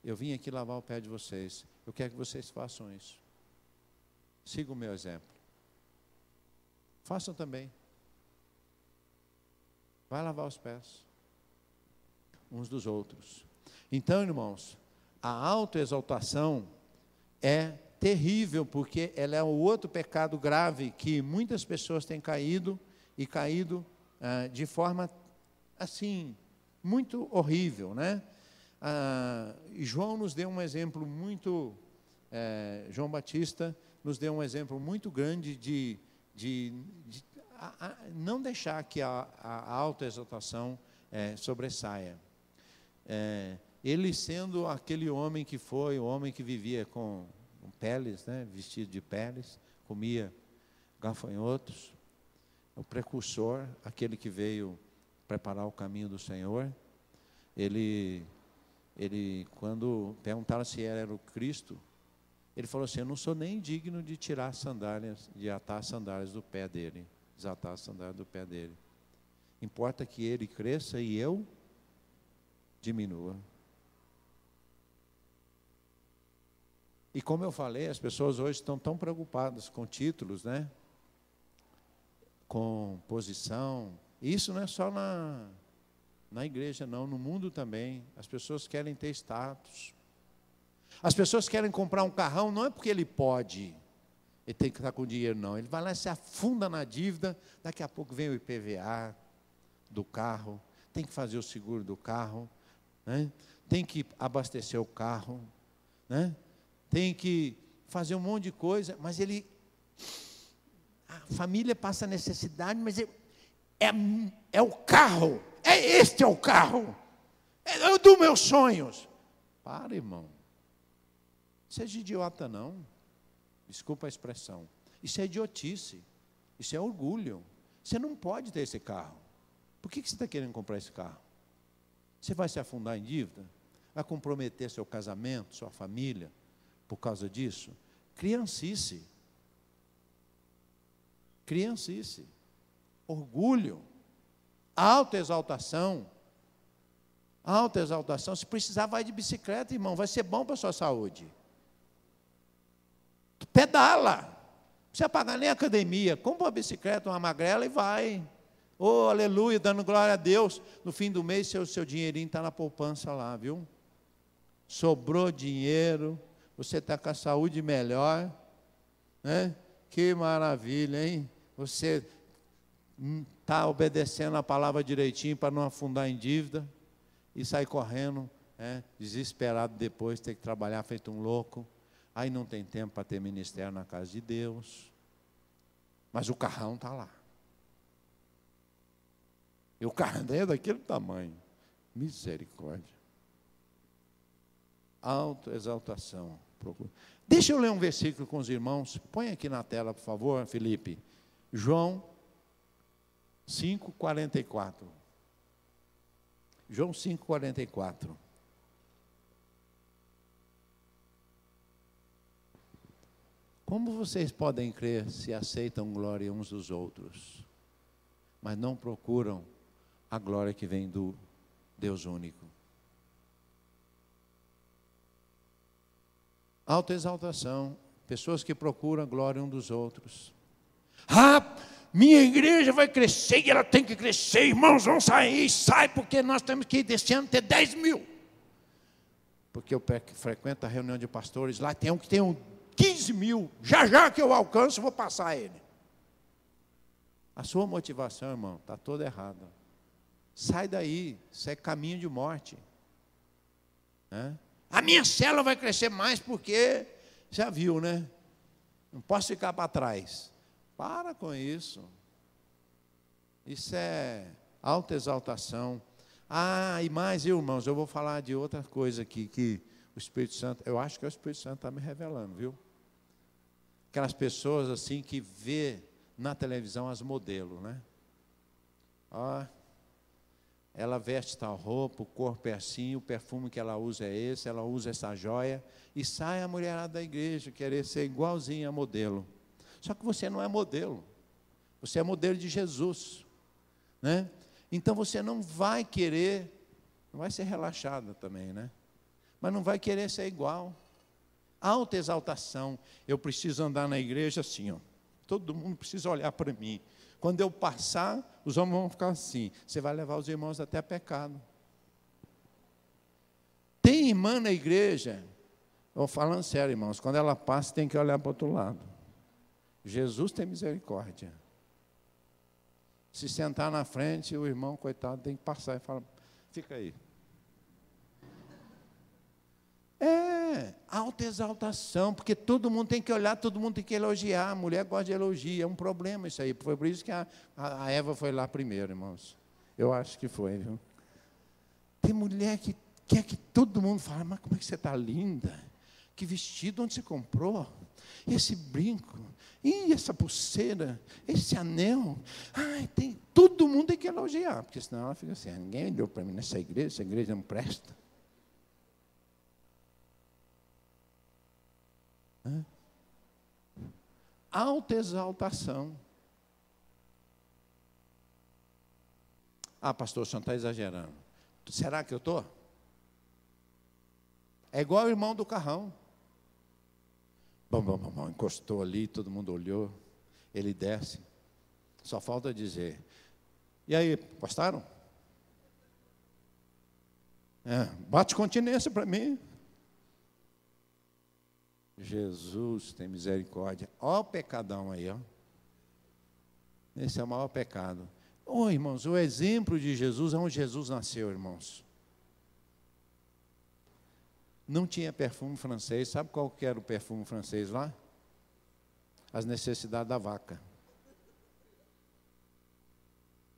eu vim aqui lavar o pé de vocês. Eu quero que vocês façam isso. Siga o meu exemplo. Façam também. Vai lavar os pés uns dos outros. Então, irmãos, a autoexaltação é terrível, porque ela é o outro pecado grave que muitas pessoas têm caído, e caído de forma assim, muito horrível, né? João nos deu um exemplo muito, João Batista nos deu um exemplo muito grande de não deixar que a autoexaltação sobressaia. Ele sendo aquele homem que foi, o homem que vivia com peles, né, vestido de peles, comia gafanhotos, o precursor, aquele que veio preparar o caminho do Senhor, ele quando perguntaram se era o Cristo, ele falou assim: eu não sou nem digno de tirar as sandálias, de atar as sandálias do pé dele, desatar as sandálias do pé dele. Importa que ele cresça e eu diminua. E como eu falei, as pessoas hoje estão tão preocupadas com títulos, né? Com posição. Isso não é só na igreja, não. No mundo também. As pessoas querem ter status. As pessoas querem comprar um carrão, não é porque ele pode, ele tem que estar com dinheiro, não. Ele vai lá e se afunda na dívida, daqui a pouco vem o IPVA do carro, tem que fazer o seguro do carro, né? Tem que abastecer o carro, né? Tem que fazer um monte de coisa, mas a família passa necessidade, mas é o carro, este é o carro, é o dos meus sonhos. Para, irmão, isso é de idiota, não, desculpa a expressão, isso é idiotice, isso é orgulho. Você não pode ter esse carro. Por que você está querendo comprar esse carro? Você vai se afundar em dívida? Vai comprometer seu casamento, sua família, por causa disso? Criancice. Criancice. Orgulho. Autoexaltação. Autoexaltação. Se precisar, vai de bicicleta, irmão. Vai ser bom para a sua saúde. Pedala. Não precisa pagar nem academia. Compra uma bicicleta, uma magrela e vai. Oh, aleluia, dando glória a Deus. No fim do mês, seu dinheirinho está na poupança lá, viu? Sobrou dinheiro. Você está com a saúde melhor, né? Que maravilha, hein? Você está obedecendo a palavra direitinho para não afundar em dívida e sair correndo, desesperado depois, ter que trabalhar feito um louco. Aí não tem tempo para ter ministério na casa de Deus. Mas o carrão está lá. E o carrão é daquele tamanho. Misericórdia. Autoexaltação. Deixa eu ler um versículo com os irmãos. Põe aqui na tela, por favor, Felipe. João 5,44. João 5,44. Como vocês podem crer se aceitam glória uns dos outros, mas não procuram a glória que vem do Deus único? Autoexaltação, pessoas que procuram a glória uns dos outros. Minha igreja vai crescer e ela tem que crescer, irmãos, vão sair, sai, porque nós temos que desse ano ter 10 mil. Porque eu frequento a reunião de pastores, lá tem um que tem 15 mil, já que eu alcanço, vou passar ele. A sua motivação, irmão, está toda errada. Sai daí, isso é caminho de morte. A minha célula vai crescer mais porque, já viu, né? Não posso ficar para trás. Para com isso. Isso é autoexaltação. E mais, irmãos, eu vou falar de outra coisa aqui, que o Espírito Santo, eu acho que o Espírito Santo está me revelando, viu? Aquelas pessoas assim que vê na televisão as modelos, né? Ela veste tal roupa, o corpo é assim, o perfume que ela usa é esse, ela usa essa joia, e sai a mulherada da igreja querer ser igualzinha a modelo. Só que você não é modelo, você é modelo de Jesus, né? Então você não vai querer, não vai ser relaxada também, né? Mas não vai querer ser igual. Autoexaltação, eu preciso andar na igreja assim, ó. Todo mundo precisa olhar para mim. Quando eu passar, os homens vão ficar assim. Você vai levar os irmãos até pecado. Tem irmã na igreja, eu falando sério, irmãos, quando ela passa, tem que olhar para o outro lado. Jesus tem misericórdia. Se sentar na frente, o irmão, coitado, tem que passar e falar, fica aí. Autoexaltação, porque todo mundo tem que olhar, todo mundo tem que elogiar. A mulher gosta de elogio, é um problema isso aí. Foi por isso que a Eva foi lá primeiro, irmãos. Eu acho que foi, viu? Tem mulher que quer que todo mundo fale, mas como é que você está linda? Que vestido, onde você comprou? Esse brinco, essa pulseira, esse anel. Todo mundo tem que elogiar, porque senão ela fica assim, ninguém olhou para mim nessa igreja, essa igreja não presta. Autoexaltação. Pastor, o senhor está exagerando. Será que eu estou? É igual o irmão do carrão. Bom, encostou ali, todo mundo olhou. Ele desce. Só falta dizer. E aí, gostaram? Bate continência para mim. Jesus tem misericórdia. Olha o pecadão aí, ó. Esse é o maior pecado. Irmãos, o exemplo de Jesus é onde Jesus nasceu, irmãos. Não tinha perfume francês. Sabe qual que era o perfume francês lá? As necessidades da vaca.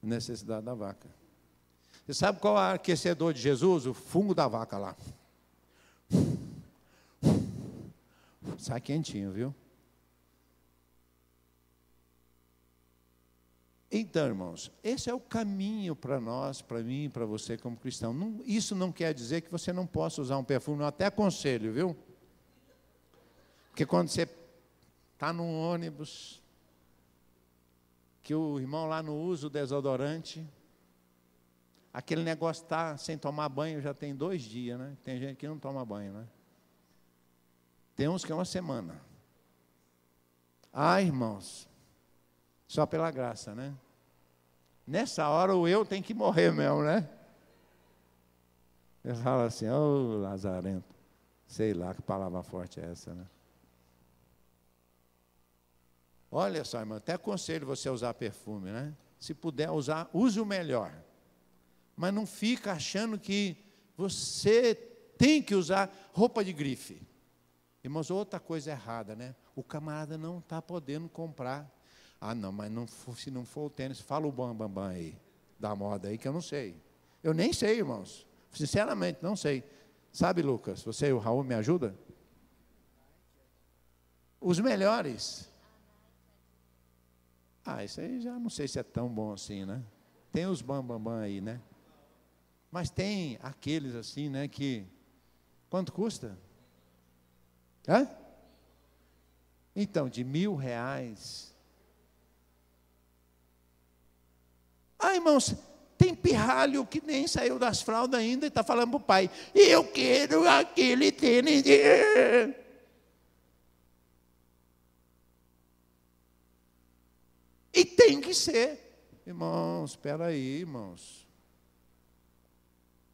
Necessidade da vaca. Você sabe qual é o aquecedor de Jesus? O fungo da vaca lá. Sai quentinho, viu? Então, irmãos, esse é o caminho para nós, para mim, para você como cristão. Isso não quer dizer que você não possa usar um perfume, eu até aconselho, viu? Porque quando você está num ônibus, que o irmão lá não usa o desodorante, aquele negócio está sem tomar banho já tem 2 dias, né? Tem gente que não toma banho, né? Tem uns que é uma semana. Irmãos, só pela graça, né? Nessa hora o eu tem que morrer mesmo, né? Eu falo assim, Lazarento. Sei lá que palavra forte é essa, né? Olha só, irmão, até aconselho você a usar perfume, né? Se puder usar, use o melhor. Mas não fica achando que você tem que usar roupa de grife. Irmãos, outra coisa errada, né? O camarada não está podendo comprar. Ah, não, mas não, se não for o tênis, fala o bambambam aí, da moda aí, que eu não sei. Eu nem sei, irmãos. Sinceramente, não sei. Sabe, Lucas, você e o Raul me ajudam? Os melhores. Ah, isso aí já não sei se é tão bom assim, né? Tem os bambambam aí, né? Mas tem aqueles assim, né, que... Quanto custa? Hã? Então, de R$1.000. Ah, irmãos, tem pirralho que nem saiu das fraldas ainda e está falando para o pai, eu quero aquele tênis. E tem que ser. Irmãos, espera aí, irmãos.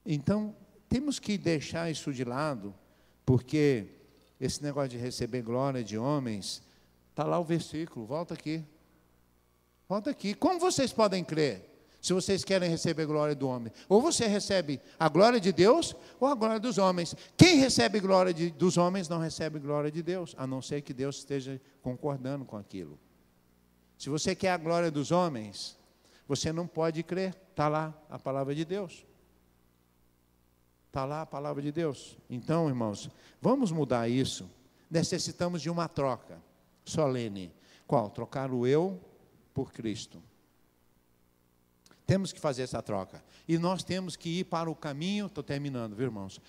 Então, temos que deixar isso de lado, porque esse negócio de receber glória de homens, está lá o versículo, volta aqui. Volta aqui. Como vocês podem crer, se vocês querem receber glória do homem? Ou você recebe a glória de Deus, ou a glória dos homens. Quem recebe glória dos homens, não recebe glória de Deus, a não ser que Deus esteja concordando com aquilo. Se você quer a glória dos homens, você não pode crer. Está lá a palavra de Deus. Está lá a palavra de Deus. Então, irmãos, vamos mudar isso. Necessitamos de uma troca solene. Qual? Trocar o eu por Cristo. Temos que fazer essa troca. E nós temos que ir para o caminho, estou terminando, viu, irmãos?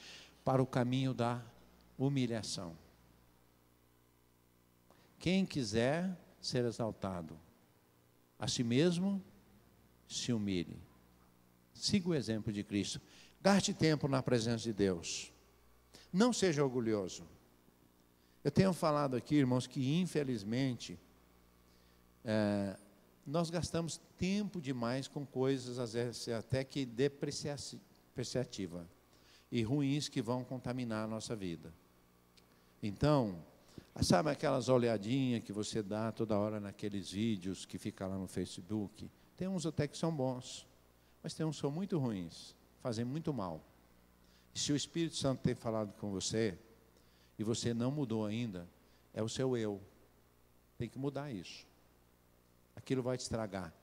Para o caminho da humilhação. Quem quiser ser exaltado, a si mesmo se humilhe. Siga o exemplo de Cristo. Gaste tempo na presença de Deus. Não seja orgulhoso. Eu tenho falado aqui, irmãos, que infelizmente nós gastamos tempo demais com coisas, às vezes até que depreciativa e ruins que vão contaminar a nossa vida. Então, sabe aquelas olhadinhas que você dá toda hora naqueles vídeos que ficam lá no Facebook? Tem uns até que são bons, mas tem uns que são muito ruins, fazem muito mal. E se o Espírito Santo tem falado com você, e você não mudou ainda, é o seu eu. Tem que mudar isso. Aquilo vai te estragar.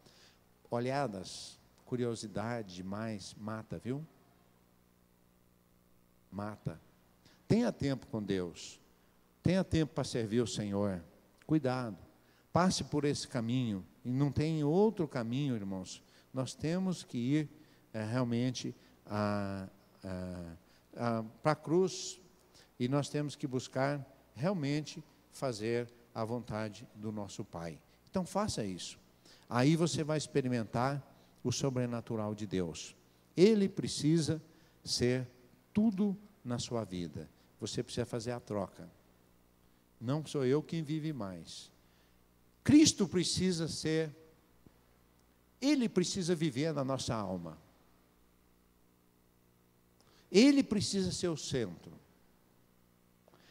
Olhadas, curiosidade demais, mata, viu? Mata. Tenha tempo com Deus. Tenha tempo para servir o Senhor. Cuidado. Passe por esse caminho. E não tem outro caminho, irmãos. Nós temos que ir realmente para a cruz. E nós temos que buscar realmente fazer a vontade do nosso Pai. Então faça isso. Aí você vai experimentar o sobrenatural de Deus. Ele precisa ser tudo na sua vida. Você precisa fazer a troca. Não sou eu quem vive mais. Cristo precisa ser, Ele precisa viver na nossa alma. Ele precisa ser o centro.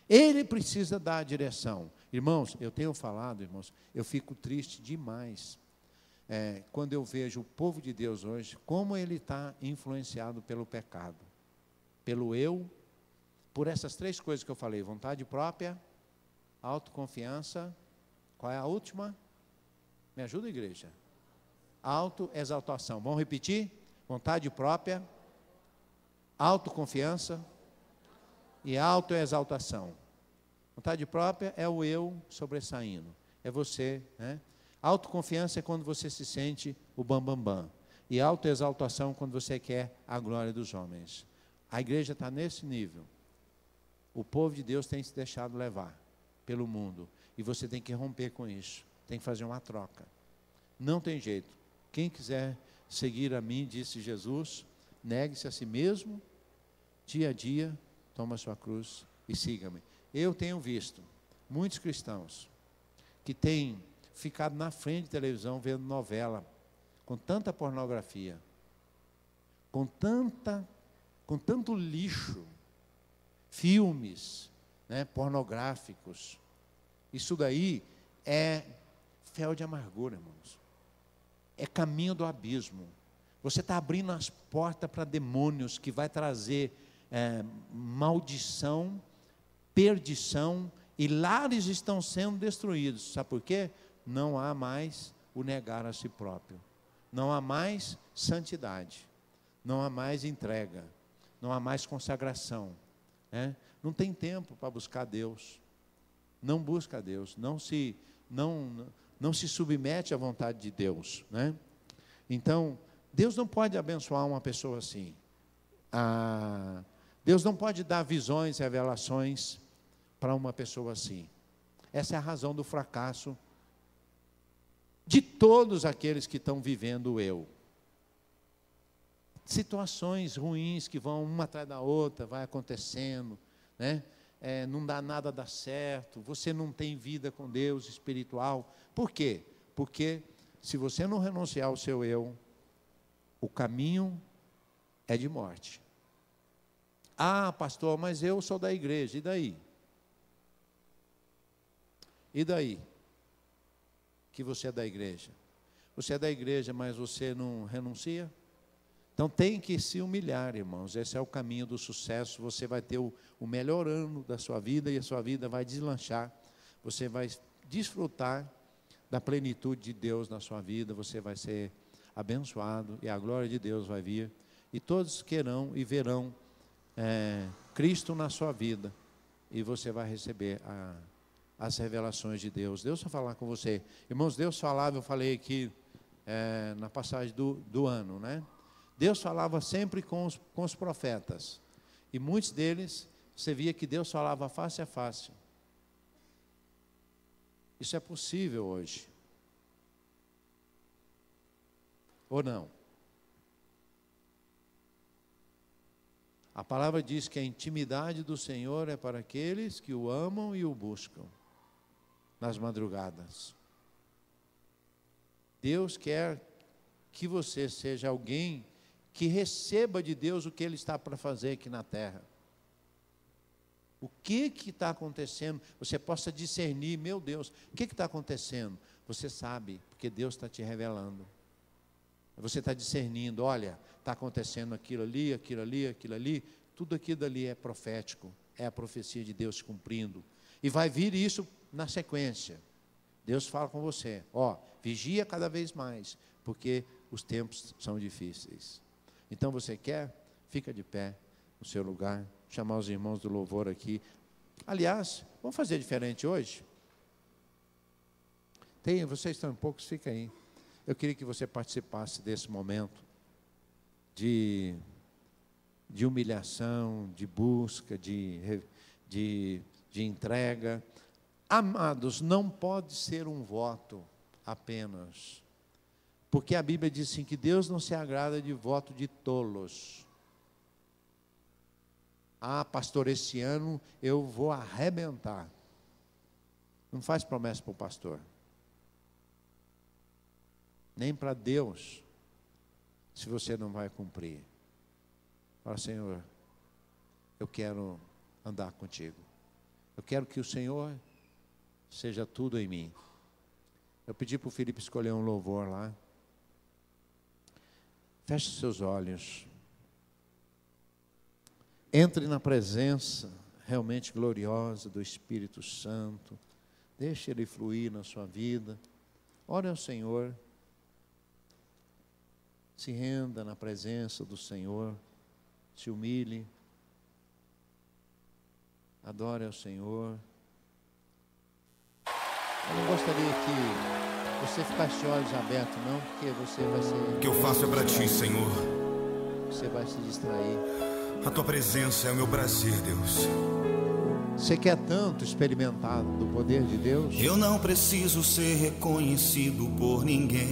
Ele precisa dar a direção. Irmãos, eu tenho falado, irmãos, eu fico triste demais quando eu vejo o povo de Deus hoje, como ele está influenciado pelo pecado, pelo eu, por essas três coisas que eu falei: vontade própria, autoconfiança, qual é a última? Me ajuda, igreja? Autoexaltação. Vamos repetir? Vontade própria, autoconfiança e autoexaltação. Vontade própria é o eu sobressaindo, é você, né? Autoconfiança é quando você se sente o bambambam. E autoexaltação quando você quer a glória dos homens. A igreja está nesse nível. O povo de Deus tem se deixado levar pelo mundo. E você tem que romper com isso. Tem que fazer uma troca. Não tem jeito. Quem quiser seguir a mim, disse Jesus, negue-se a si mesmo, dia a dia, toma a sua cruz e siga-me. Eu tenho visto muitos cristãos que têm ficado na frente de televisão vendo novela, com tanta pornografia, com tanto lixo, filmes, né, pornográficos. Isso daí é fel de amargura, irmãos. É caminho do abismo. Você está abrindo as portas para demônios que vai trazer maldição perdição e lares estão sendo destruídos. Sabe por quê? Não há mais o negar a si próprio. Não há mais santidade. Não há mais entrega. Não há mais consagração. Né? Não tem tempo para buscar Deus. Não busca Deus. Não se submete à vontade de Deus. Né? Então, Deus não pode abençoar uma pessoa assim. Deus não pode dar visões, revelações para uma pessoa assim. Essa é a razão do fracasso de todos aqueles que estão vivendo o eu. Situações ruins que vão uma atrás da outra, vai acontecendo, né? Não dá nada dar certo, você não tem vida com Deus espiritual. Por quê? Porque se você não renunciar ao seu eu, o caminho é de morte. Ah, pastor, mas eu sou da igreja, e daí? E daí? Que você é da igreja? Você é da igreja, mas você não renuncia? Então tem que se humilhar, irmãos. Esse é o caminho do sucesso. Você vai ter o melhor ano da sua vida e a sua vida vai deslanchar. Você vai desfrutar da plenitude de Deus na sua vida. Você vai ser abençoado e a glória de Deus vai vir. E todos querão e verão Cristo na sua vida. E você vai receber as revelações de Deus. Deus vai falar com você. Irmãos, Deus falava, eu falei aqui na passagem do ano, né? Deus falava sempre com os profetas. E muitos deles, você via que Deus falava face a face. Isso é possível hoje. Ou não? A palavra diz que a intimidade do Senhor é para aqueles que o amam e o buscam nas madrugadas. Deus quer que você seja alguém que receba de Deus o que Ele está para fazer aqui na terra. O que está acontecendo? Você possa discernir, meu Deus, o que está acontecendo? Você sabe, porque Deus está te revelando. Você está discernindo, olha, está acontecendo aquilo ali, aquilo ali, aquilo ali. Tudo aquilo dali é profético, é a profecia de Deus se cumprindo. E vai vir isso na sequência. Deus fala com você, vigia cada vez mais, porque os tempos são difíceis. Então você quer? Fica de pé no seu lugar, chamar os irmãos do louvor aqui. Aliás, vamos fazer diferente hoje? Vocês estão em poucos, fica aí. Eu queria que você participasse desse momento de humilhação, de busca, de entrega. Amados, não pode ser um voto apenas. Porque a Bíblia diz assim, que Deus não se agrada de voto de tolos. Ah, pastor, esse ano eu vou arrebentar. Não faz promessa para o pastor. Nem para Deus, se você não vai cumprir. Fala, Senhor, eu quero andar contigo. Eu quero que o Senhor seja tudo em mim. Eu pedi para o Felipe escolher um louvor lá. Feche seus olhos. Entre na presença realmente gloriosa do Espírito Santo. Deixe Ele fluir na sua vida. Ore ao Senhor. Se renda na presença do Senhor. Se humilhe. Adore ao Senhor. Eu não gostaria que você ficasse de olhos abertos, não, porque você vai ser... O que eu faço é para ti, Senhor. Você vai se distrair. A tua presença é o meu prazer, Deus. Você quer tanto experimentar do poder de Deus? Eu não preciso ser reconhecido por ninguém.